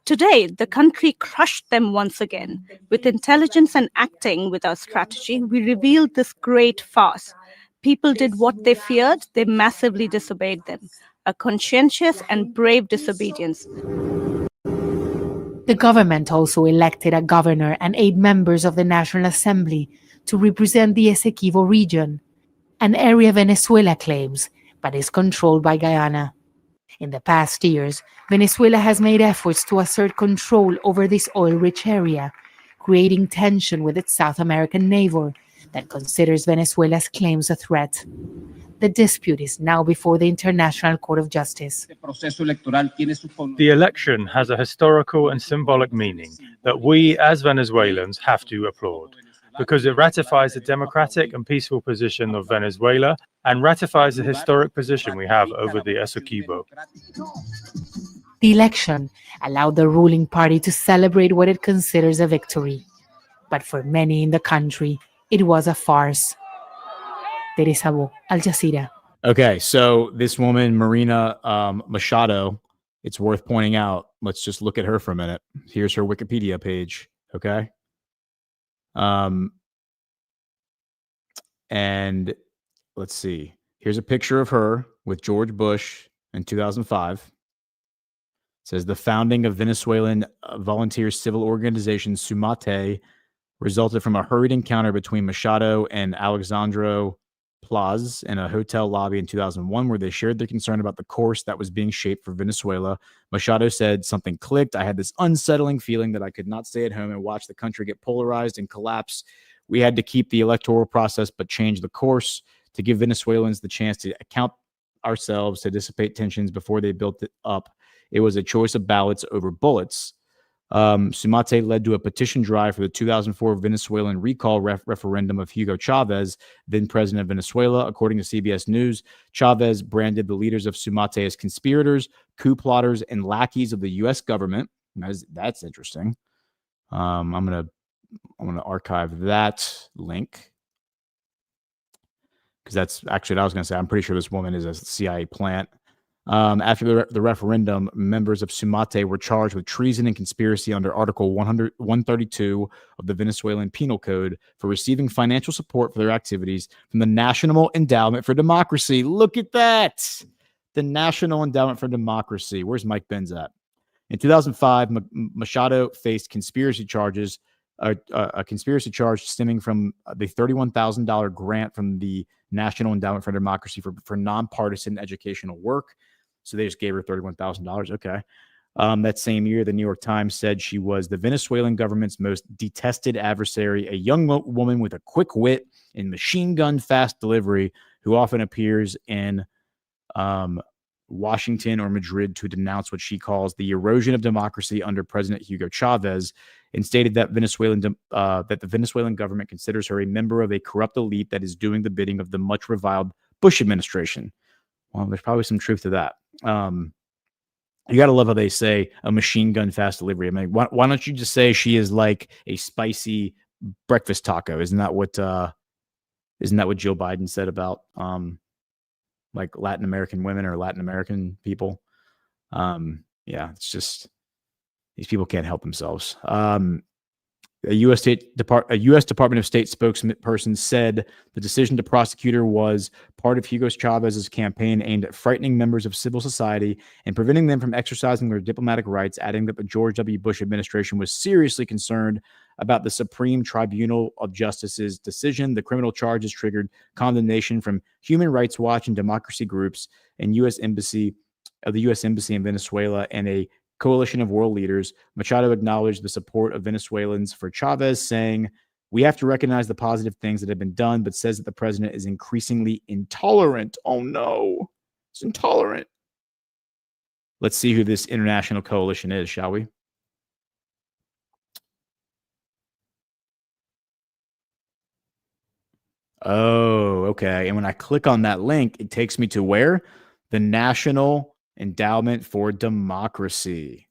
Today, the country crushed them once again. With intelligence and acting with our strategy, we revealed this great farce. People did what they feared, they massively disobeyed them. A conscientious and brave disobedience. The government also elected a governor and 8 members of the National Assembly to represent the Essequibo region, an area Venezuela claims, but is controlled by Guyana. In the past years, Venezuela has made efforts to assert control over this oil-rich area, creating tension with its South American neighbor that considers Venezuela's claims a threat. The dispute is now before the International Court of Justice. The election has a historical and symbolic meaning that we as Venezuelans have to applaud, because it ratifies the democratic and peaceful position of Venezuela and ratifies the historic position we have over the Essequibo. The election allowed the ruling party to celebrate what it considers a victory. But for many in the country, it was a farce. Teresa Bo, Al Jazeera. Okay, so this woman, Marina Machado, it's worth pointing out. Let's just look at her for a minute. Here's her Wikipedia page, okay? And let's see. Here's a picture of her with George Bush in 2005. It says the founding of Venezuelan volunteer civil organization Sumate resulted from a hurried encounter between Machado and Alexandro Plaz in a hotel lobby in 2001, where they shared their concern about the course that was being shaped for Venezuela. Machado said, something clicked. I had this unsettling feeling that I could not stay at home and watch the country get polarized and collapse. We had to keep the electoral process, but change the course to give Venezuelans the chance to account ourselves, to dissipate tensions before they built it up. It was a choice of ballots over bullets. Sumate led to a petition drive for the 2004 Venezuelan recall referendum of Hugo Chavez, then president of Venezuela. According to CBS News, Chavez branded the leaders of Sumate as conspirators, coup plotters, and lackeys of the U.S. government. That's interesting. I'm gonna archive that link because that's actually what I was gonna say. I'm pretty sure this woman is a CIA plant. After the referendum, members of Sumate were charged with treason and conspiracy under Article 132 of the Venezuelan Penal Code for receiving financial support for their activities from the National Endowment for Democracy. Look at that. The National Endowment for Democracy. Where's Mike Benz at? In 2005, Machado faced conspiracy charges, a conspiracy charge stemming from the $31,000 grant from the National Endowment for Democracy for nonpartisan educational work. So they just gave her $31,000. Okay. That same year, the New York Times said she was the Venezuelan government's most detested adversary, a young woman with a quick wit and machine gun fast delivery who often appears in Washington or Madrid to denounce what she calls the erosion of democracy under President Hugo Chavez, and stated that the Venezuelan government considers her a member of a corrupt elite that is doing the bidding of the much reviled Bush administration. Well, there's probably some truth to that. You got to love how they say a machine gun fast delivery. I mean, why don't you just say she is like a spicy breakfast taco? Isn't that what Joe Biden said about like Latin American women or Latin American people? Yeah, it's just these people can't help themselves. A U.S. Department of State spokesperson said the decision to prosecute her was part of Hugo Chavez's campaign aimed at frightening members of civil society and preventing them from exercising their diplomatic rights, adding that the George W. Bush administration was seriously concerned about the Supreme Tribunal of Justice's decision. The criminal charges triggered condemnation from Human Rights Watch and democracy groups and the U.S. Embassy in Venezuela and a coalition of world leaders. Machado acknowledged the support of Venezuelans for Chavez, saying, "We have to recognize the positive things that have been done," but says that the president is increasingly intolerant. Oh no, it's intolerant. Let's see who this international coalition is, shall we? Oh, okay. And when I click on that link, it takes me to where? The National Endowment for Democracy.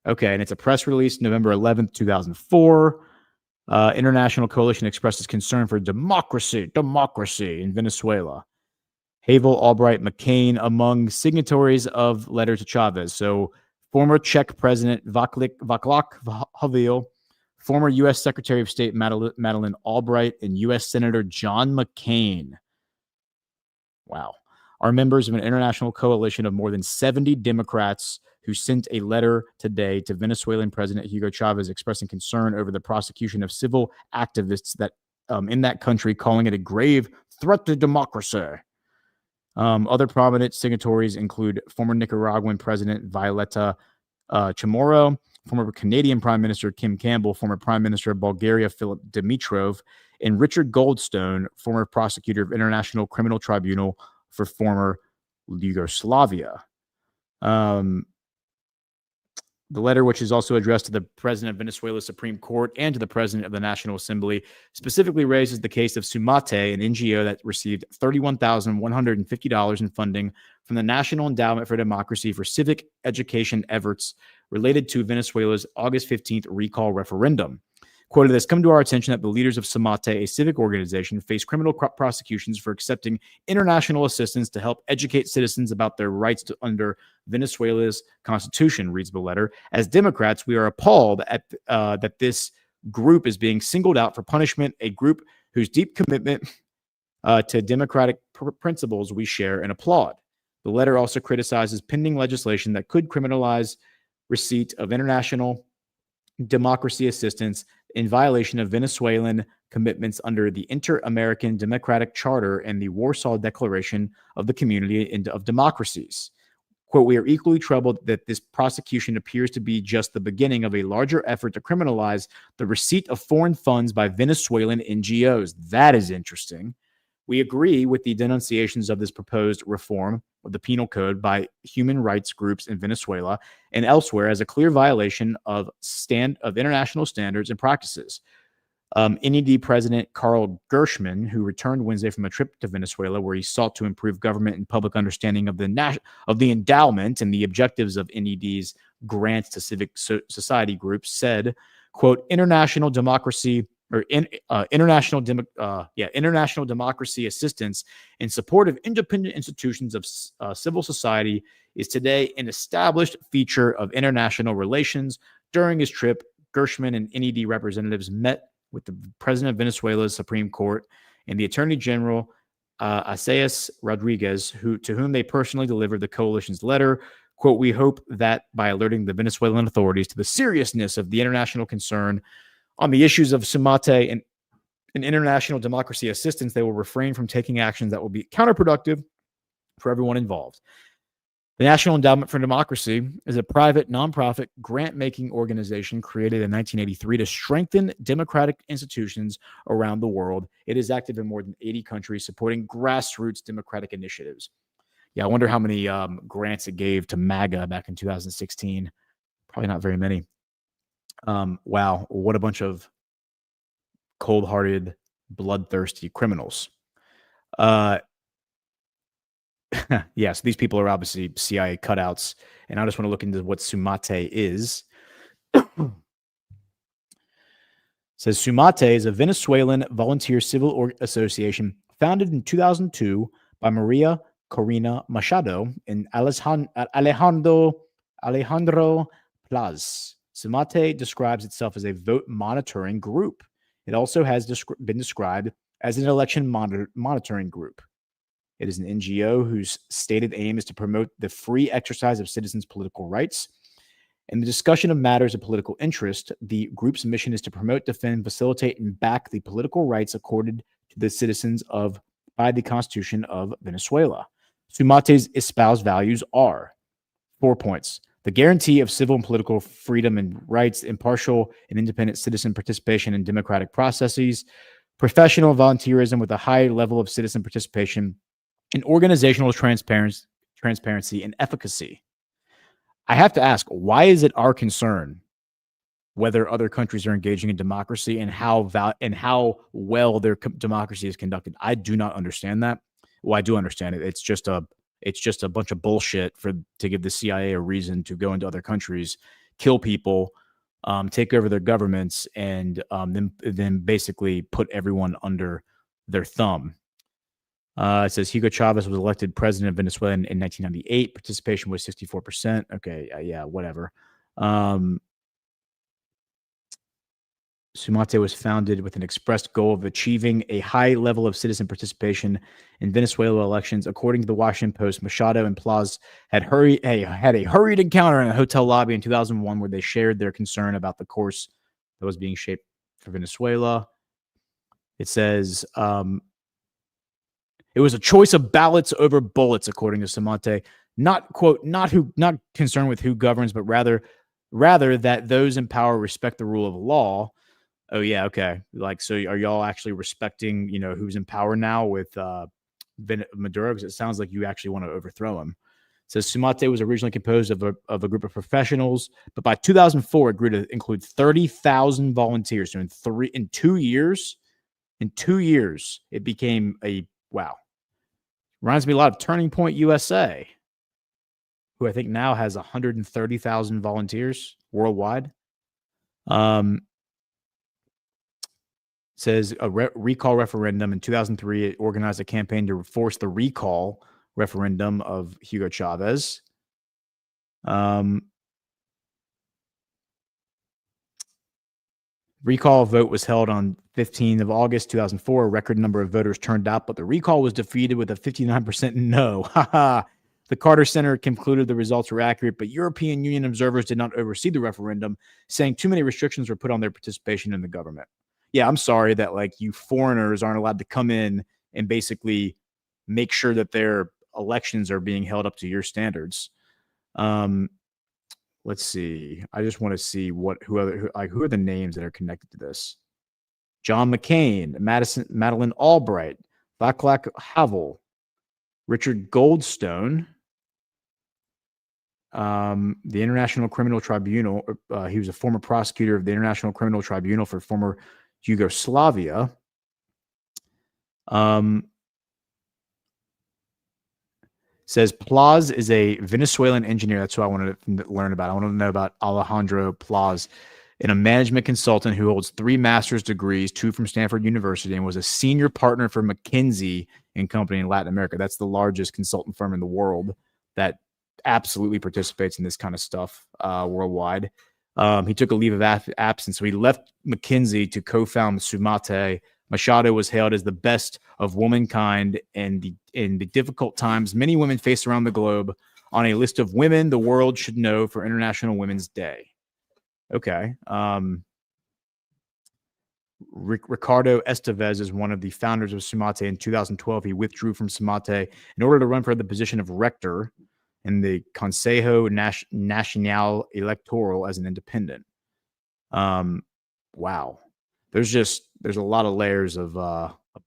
Okay, and it's a press release, November 11th, 2004. International coalition expresses concern for democracy in Venezuela. Havel, Albright, McCain among signatories of letter to Chavez. So former Czech President Václav Havel, former U.S. Secretary of State Madeleine Albright, and U.S. Senator John McCain. Wow. Are members of an international coalition of more than 70 Democrats who sent a letter today to Venezuelan President Hugo Chavez expressing concern over the prosecution of civil activists that in that country, calling it a grave threat to democracy. Other prominent signatories include former Nicaraguan President Violeta Chamorro, former Canadian Prime Minister Kim Campbell, former Prime Minister of Bulgaria Philip Dimitrov, and Richard Goldstone, former prosecutor of International Criminal Tribunal for former Yugoslavia. The letter, which is also addressed to the president of Venezuela's Supreme Court and to the president of the National Assembly, specifically raises the case of Sumate, an NGO that received $31,150 in funding from the National Endowment for Democracy for civic education efforts related to Venezuela's August 15th recall referendum. Quoted, "It has come to our attention that the leaders of Sumate, a civic organization, face criminal prosecutions for accepting international assistance to help educate citizens about their rights under Venezuela's constitution," reads the letter. "As Democrats, we are appalled at that this group is being singled out for punishment, a group whose deep commitment to democratic principles we share and applaud." The letter also criticizes pending legislation that could criminalize receipt of international democracy assistance in violation of Venezuelan commitments under the Inter-American Democratic Charter and the Warsaw Declaration of the Community of Democracies. Quote, "We are equally troubled that this prosecution appears to be just the beginning of a larger effort to criminalize the receipt of foreign funds by Venezuelan NGOs." That is interesting. "We agree with the denunciations of this proposed reform of the penal code by human rights groups in Venezuela and elsewhere as a clear violation of international standards and practices." NED President Carl Gershman, who returned Wednesday from a trip to Venezuela where he sought to improve government and public understanding of the endowment and the objectives of NED's grants to civic society groups, said, quote, international democracy international democracy assistance in support of independent institutions of civil society is today an established feature of international relations. During his trip, Gershman and NED representatives met with the president of Venezuela's Supreme Court and the Attorney General Isaias Rodriguez, to whom they personally delivered the coalition's letter. Quote, we hope that by alerting the Venezuelan authorities to the seriousness of the international concern on the issues of Sumate and international democracy assistance, they will refrain from taking actions that will be counterproductive for everyone involved. The National Endowment for Democracy is a private, nonprofit, grant-making organization created in 1983 to strengthen democratic institutions around the world. It is active in more than 80 countries, supporting grassroots democratic initiatives. Yeah, I wonder how many grants it gave to MAGA back in 2016. Probably not very many. Wow, what a bunch of cold-hearted, bloodthirsty criminals. Yeah, so these people are obviously CIA cutouts, and I just want to look into what Sumate is. Says Sumate is a Venezuelan volunteer civil association founded in 2002 by Maria Corina Machado and Alejandro Plaz. Sumate describes itself as a vote monitoring group. It also has been described as an election monitoring group. It is an NGO whose stated aim is to promote the free exercise of citizens' political rights. In the discussion of matters of political interest, the group's mission is to promote, defend, facilitate, and back the political rights accorded to the citizens by the Constitution of Venezuela. Sumate's espoused values are 4 points: the guarantee of civil and political freedom and rights, impartial and independent citizen participation in democratic processes, professional volunteerism with a high level of citizen participation, and organizational transparency and efficacy. I have to ask, why is it our concern whether other countries are engaging in democracy and how well their democracy is conducted? I do not understand that. Well, I do understand it. It's just a bunch of bullshit to give the CIA a reason to go into other countries, kill people, take over their governments, and then basically put everyone under their thumb. It says Hugo Chavez was elected president of Venezuela in 1998. Participation was 64%. Okay, yeah, whatever. Sumate was founded with an expressed goal of achieving a high level of citizen participation in Venezuela elections. According to the Washington Post, Machado and Plaz had a hurried encounter in a hotel lobby in 2001 where they shared their concern about the course that was being shaped for Venezuela. It says it was a choice of ballots over bullets, according to Sumate. Not concerned with who governs, but rather that those in power respect the rule of law. Oh yeah, okay. Like, so are y'all actually respecting, who's in power now with Maduro? Because it sounds like you actually want to overthrow him. It says Sumate was originally composed of a group of professionals, but by 2004 it grew to include 30,000 volunteers. So in 2 years, it became wow. Reminds me a lot of Turning Point USA, who I think now has 130,000 volunteers worldwide. Says a recall referendum in 2003. It organized a campaign to force the recall referendum of Hugo Chavez. Recall vote was held on 15th of August 2004. A record number of voters turned out, but the recall was defeated with a 59% no. The Carter Center concluded the results were accurate, but European Union observers did not oversee the referendum, saying too many restrictions were put on their participation in the government. Yeah, I'm sorry that you foreigners aren't allowed to come in and basically make sure that their elections are being held up to your standards. Let's see. I just want to see who are the names that are connected to this. John McCain, Madeleine Albright, Václav Havel, Richard Goldstone, the International Criminal Tribunal. He was a former prosecutor of the International Criminal Tribunal for former Yugoslavia. Says Plaz is a Venezuelan engineer. That's who I wanted to learn about. I want to know about Alejandro Plaz. and a management consultant who holds 3 master's degrees, 2 from Stanford University, and was a senior partner for McKinsey & Company in Latin America. That's the largest consultant firm in the world that absolutely participates in this kind of stuff worldwide. He took a leave of absence, so he left McKinsey to co-found Sumate. Machado was hailed as the best of womankind in the difficult times many women face around the globe, on a list of women the world should know for International Women's Day. Okay. Ricardo Estevez is one of the founders of Sumate. In 2012, he withdrew from Sumate in order to run for the position of rector in the Consejo Nacional Electoral as an independent. Wow. There's a lot of layers of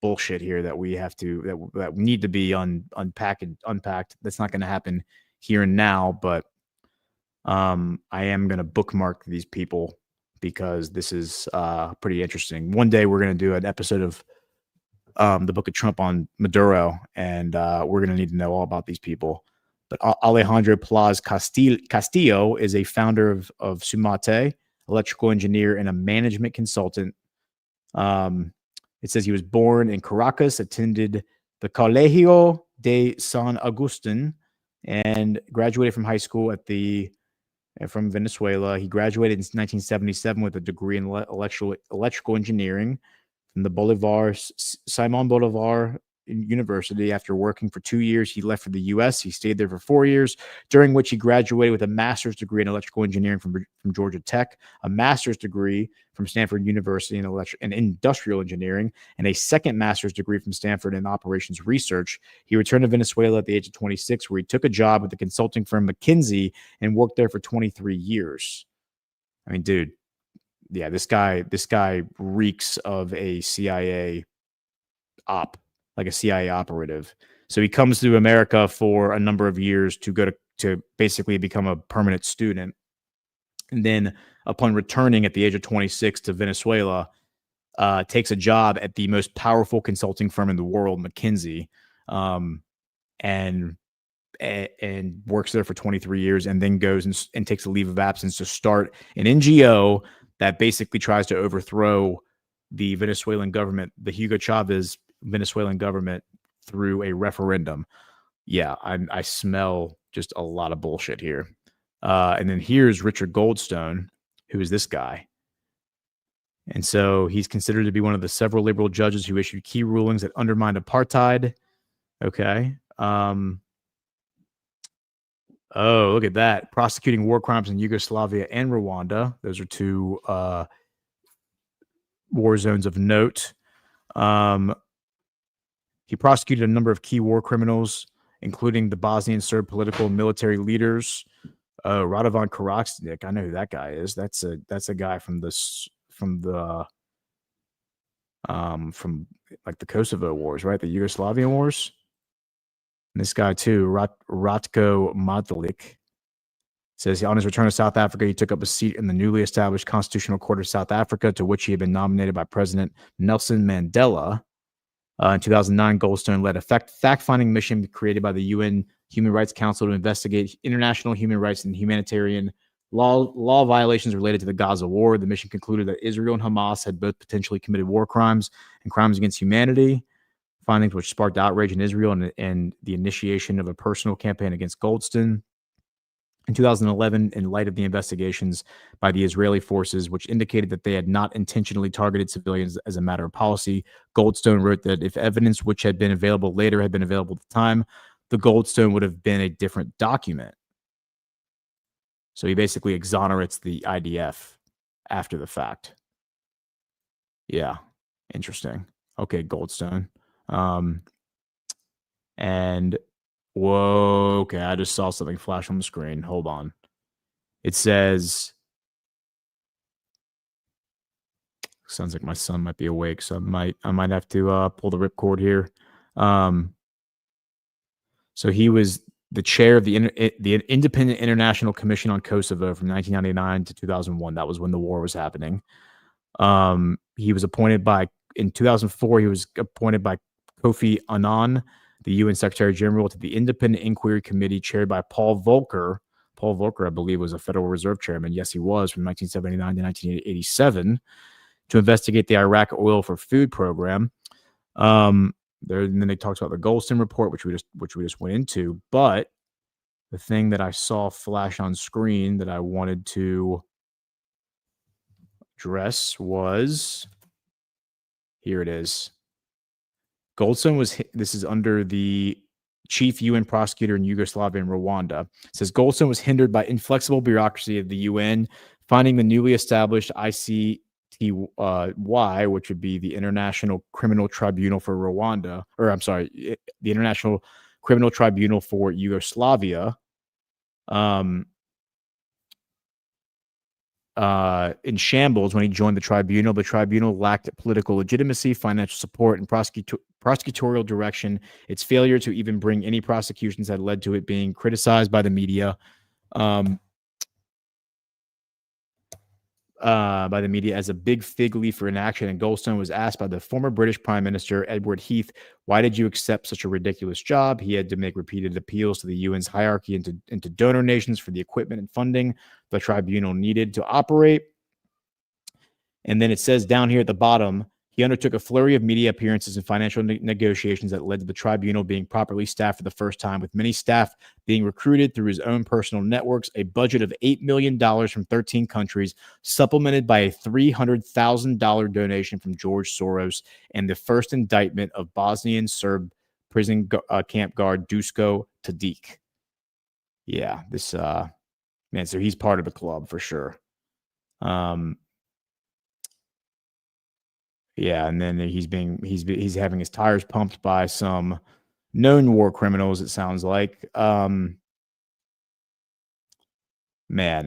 bullshit here that we have to that need to be unpacked. That's not going to happen here and now, but I am going to bookmark these people because this is pretty interesting. One day we're going to do an episode of the Book of Trump on Maduro, and we're going to need to know all about these people. But Alejandro Plaz Castillo is a founder of Sumate, electrical engineer and a management consultant. It says he was born in Caracas, attended the Colegio de San Agustin, and graduated from high school from Venezuela. He graduated in 1977 with a degree in electrical engineering from the Simon Bolivar University. After working for 2 years, he left for the U.S. He stayed there for 4 years, during which he graduated with a master's degree in electrical engineering from Georgia Tech, a master's degree from Stanford University in industrial engineering, and a second master's degree from Stanford in operations research. He returned to Venezuela at the age of 26, where he took a job at the consulting firm McKinsey and worked there for 23 years. I mean, dude, yeah, this guy reeks of a CIA op. Like a CIA operative. So he comes to America for a number of years to basically become a permanent student. And then upon returning at the age of 26 to Venezuela, takes a job at the most powerful consulting firm in the world, McKinsey, and works there for 23 years, and then goes and takes a leave of absence to start an NGO that basically tries to overthrow the Venezuelan government, the Hugo Chavez Venezuelan government, through a referendum. Yeah, I smell just a lot of bullshit here. And then here's Richard Goldstone, who is this guy. And so he's considered to be one of the several liberal judges who issued key rulings that undermined apartheid. Okay. Oh, look at that. Prosecuting war crimes in Yugoslavia and Rwanda. Those are 2 war zones of note. He prosecuted a number of key war criminals, including the Bosnian Serb political and military leaders. Radovan Karadzic, I know who that guy is. That's a guy from like the Kosovo wars, right? The Yugoslavian wars. And this guy too, Ratko Mladic, says on his return to South Africa, he took up a seat in the newly established Constitutional Court of South Africa, to which he had been nominated by President Nelson Mandela. In 2009, Goldstone led a fact-finding mission created by the UN Human Rights Council to investigate international human rights and humanitarian law violations related to the Gaza war. The mission concluded that Israel and Hamas had both potentially committed war crimes and crimes against humanity, findings which sparked outrage in Israel and the initiation of a personal campaign against Goldstone. In 2011, in light of the investigations by the Israeli forces, which indicated that they had not intentionally targeted civilians as a matter of policy, Goldstone wrote that if evidence which had been available later had been available at the time, the Goldstone would have been a different document. So he basically exonerates the IDF after the fact. Yeah, interesting. Okay, Goldstone. And whoa, okay, I just saw something flash on the screen. Hold on. It says, sounds like my son might be awake, so I might have to pull the ripcord here. So he was the chair of the Independent International Commission on Kosovo from 1999 to 2001. That was when the war was happening. He was appointed in 2004, he was appointed by Kofi Annan, the UN Secretary General, to the Independent Inquiry Committee chaired by Paul Volcker, Paul Volcker, I believe, was a Federal Reserve chairman. Yes, he was from 1979 to 1987 to investigate the Iraq oil for food program. And then they talked about the Goldstein report, which we just went into. But the thing that I saw flash on screen that I wanted to address was, here it is. Goldstein was, this is under the chief UN prosecutor in Yugoslavia and Rwanda. It says Goldstein was hindered by inflexible bureaucracy of the UN, finding the newly established ICTY, which would be the International Criminal Tribunal for Rwanda, or I'm sorry, the International Criminal Tribunal for Yugoslavia, in shambles when he joined the tribunal. The tribunal lacked political legitimacy, financial support, and prosecutorial direction. Its failure to even bring any prosecutions had led to it being criticized by the media. As a big fig leaf for inaction. And Goldstone was asked by the former British Prime Minister Edward Heath, "Why did you accept such a ridiculous job?" He had to make repeated appeals to the UN's hierarchy into donor nations for the equipment and funding the tribunal needed to operate. And then it says down here at the bottom, he undertook a flurry of media appearances and financial negotiations that led to the tribunal being properly staffed for the first time, with many staff being recruited through his own personal networks, a budget of $8 million from 13 countries, supplemented by a $300,000 donation from George Soros, and the first indictment of Bosnian Serb prison camp guard Duško Tadić. Yeah, this man, so he's part of the club for sure. Yeah, and then he's having his tires pumped by some known war criminals, it sounds like. Man,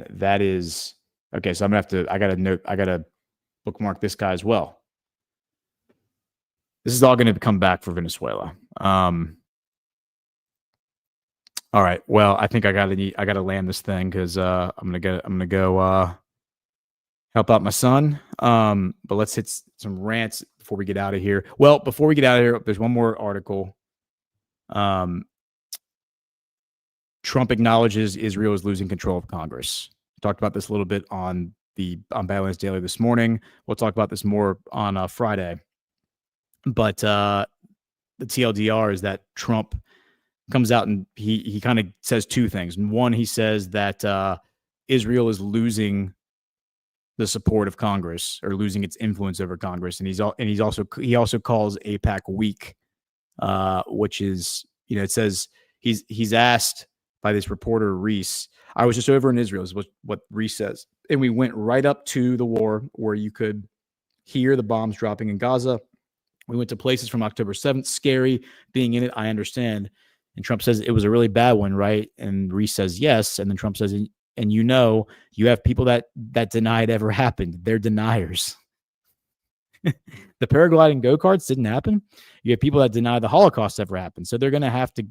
that is okay. So I'm gonna I gotta bookmark this guy as well. This is all gonna come back for Venezuela. All right. Well, I think I gotta land this thing because I'm gonna go help out my son. But let's hit some rants before we get out of here. Well, before we get out of here, there's one more article. Trump acknowledges Israel is losing control of Congress. Talked about this a little bit on Badlands Daily this morning. We'll talk about this more on Friday. But the TLDR is that Trump comes out and he kind of says two things. One, he says that Israel is losing the support of Congress, or losing its influence over Congress, and he also calls AIPAC weak, which is, it says he's asked by this reporter Reese. I was just over in Israel, is what Reese says, and we went right up to the war where you could hear the bombs dropping in Gaza. We went to places from October 7th, scary being in it. I understand. And Trump says it was a really bad one, right? And Reese says yes, and then Trump says, and you have people that deny it ever happened. They're deniers. The paragliding go-karts didn't happen. You have people that deny the Holocaust ever happened. So they're going to have to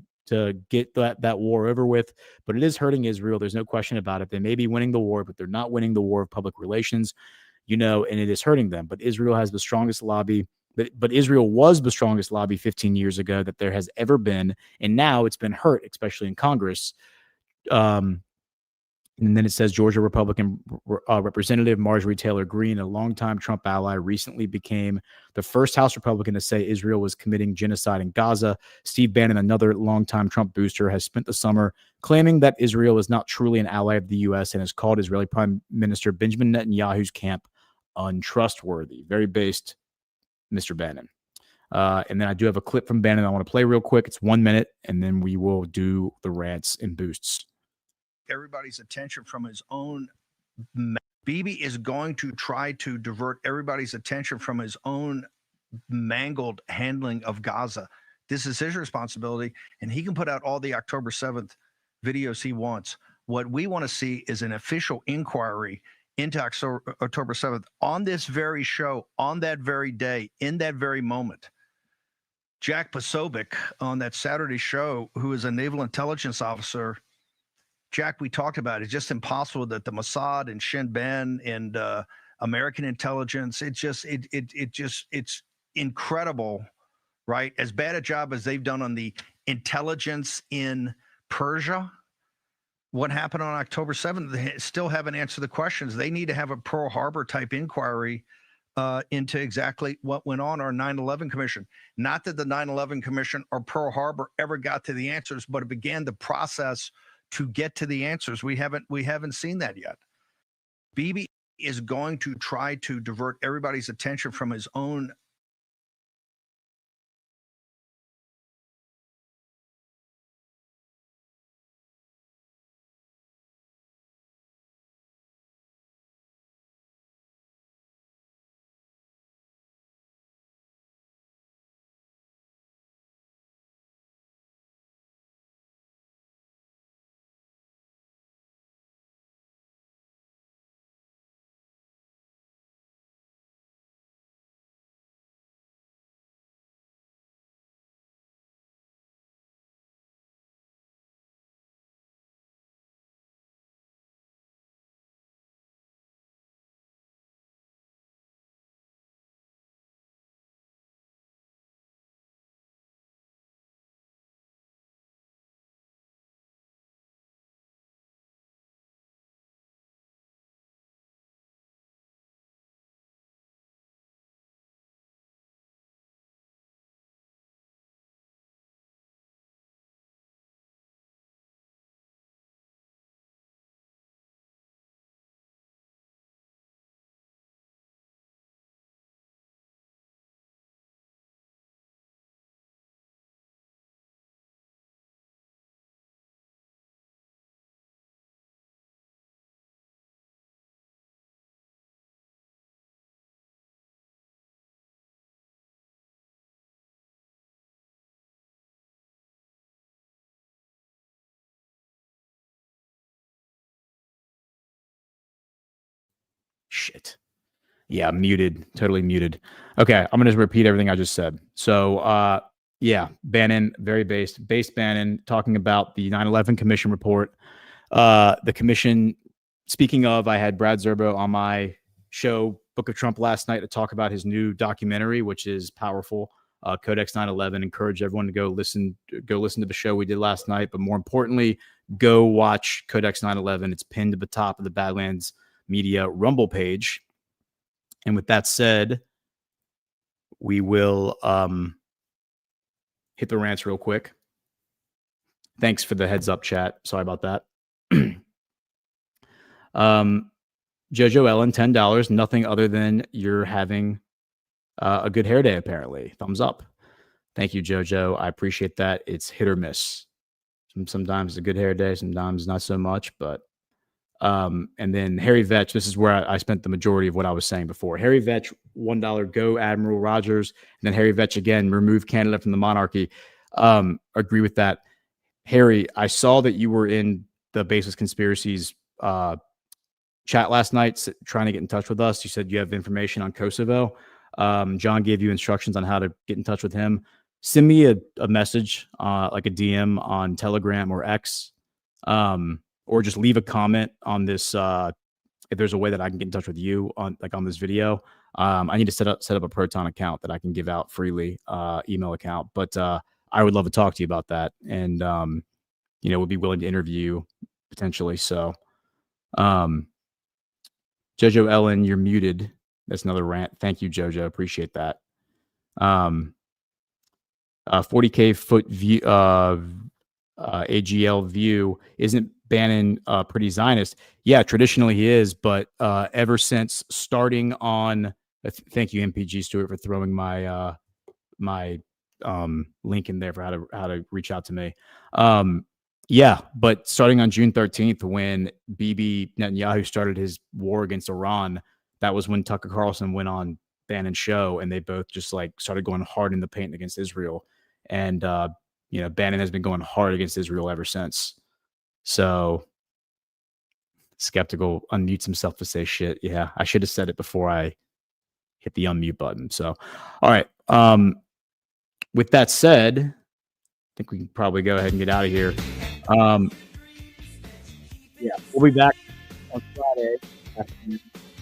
get that war over with. But it is hurting Israel. There's no question about it. They may be winning the war, but they're not winning the war of public relations, and it is hurting them. But Israel has the strongest lobby. But Israel was the strongest lobby 15 years ago that there has ever been. And now it's been hurt, especially in Congress. And then it says Georgia Republican Representative Marjorie Taylor Greene, a longtime Trump ally, recently became the first House Republican to say Israel was committing genocide in Gaza. Steve Bannon, another longtime Trump booster, has spent the summer claiming that Israel is not truly an ally of the U.S. and has called Israeli Prime Minister Benjamin Netanyahu's camp untrustworthy. Very based, Mr. Bannon. And then I do have a clip from Bannon I want to play real quick. It's 1 minute, and then we will do the rants and boosts. Everybody's attention from his own. Bibi is going to try to divert everybody's attention from his own mangled handling of Gaza. This is his responsibility, and he can put out all the October 7th videos he wants. What we want to see is an official inquiry into October 7th on this very show, on that very day, in that very moment. Jack Posobiec on that Saturday show, who is a naval intelligence officer. Jack, we talked about it. It's just impossible that the Mossad and Shin Bet and American intelligence, it's incredible, right? As bad a job as they've done on the intelligence in Persia, what happened on October 7th. They still haven't answered the questions. They need to have a Pearl Harbor type inquiry into exactly what went on our 9/11 Commission. Not that the 9/11 Commission or Pearl Harbor ever got to the answers, but it began the process to get to the answers. We haven't seen that yet. Bibi is going to try to divert everybody's attention from his own Shit. Yeah, muted, totally muted. Okay, I'm gonna just repeat everything I just said. So, yeah, Bannon, very based Bannon, talking about the 9/11 Commission report. The commission. Speaking of, I had Brad Zerbo on my show, Book of Trump, last night to talk about his new documentary, which is powerful. Codex 9/11. Encourage everyone to go listen to the show we did last night. But more importantly, go watch Codex 9/11. It's pinned to the top of the Badlands Media Rumble page. And with that said, we will hit the rants real quick. Thanks for the heads up, chat. Sorry about that. Jojo Ellen, $10. Nothing other than you're having a good hair day, apparently. Thumbs up. Thank you, Jojo. I appreciate that. It's hit or miss. Sometimes it's a good hair day, sometimes not so much. But and then Harry Vetch, this is where I spent the majority of what I was saying before. Harry Vetch, $1, go Admiral Rogers. And then Harry Vetch again, remove Canada from the monarchy. Agree with that. Harry, I saw that you were in the Baseless Conspiracies chat last night trying to get in touch with us. You said you have information on Kosovo. John gave you instructions on how to get in touch with him. Send me a message, like a DM on Telegram or X, or just leave a comment on this. If there's a way that I can get in touch with you on this video, I need to set up a Proton account that I can give out freely, email account. But I would love to talk to you about that, and would be willing to interview you potentially. So, Jojo Ellen, you're muted. That's another rant. Thank you, Jojo. Appreciate that. 40K foot view, AGL view. Isn't Bannon pretty Zionist? Yeah, traditionally he is, but ever since starting on, thank you, MPG Stewart, for throwing my my link in there for how to reach out to me. Yeah, but starting on June 13th, when Bibi Netanyahu started his war against Iran, that was when Tucker Carlson went on Bannon's show, and they both just started going hard in the paint against Israel. And Bannon has been going hard against Israel ever since. So Skeptical unmutes himself to say shit. Yeah, I should have said it before I hit the unmute button. So, all right. With that said, I think we can probably go ahead and get out of here. Yeah, we'll be back on Friday.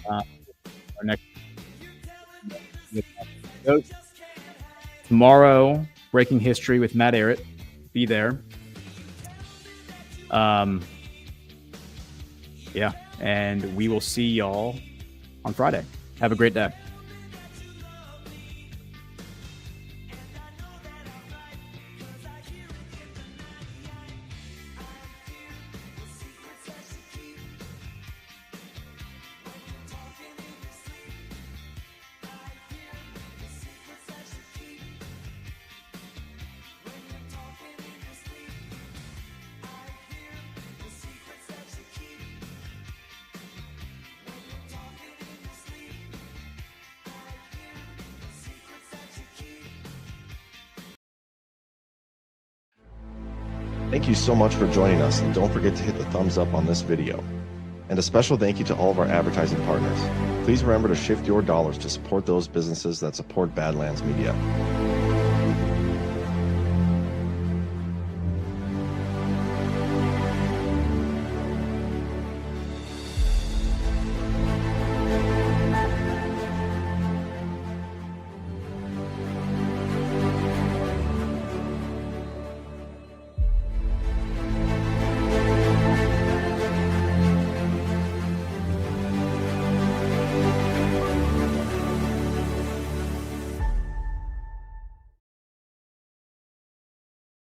Our next tomorrow, Breaking History with Matt Arrett. Be there. Yeah. And we will see y'all on Friday. Have a great day. Thank you so much for joining us, and don't forget to hit the thumbs up on this video. And a special thank you to all of our advertising partners. Please remember to shift your dollars to support those businesses that support Badlands Media.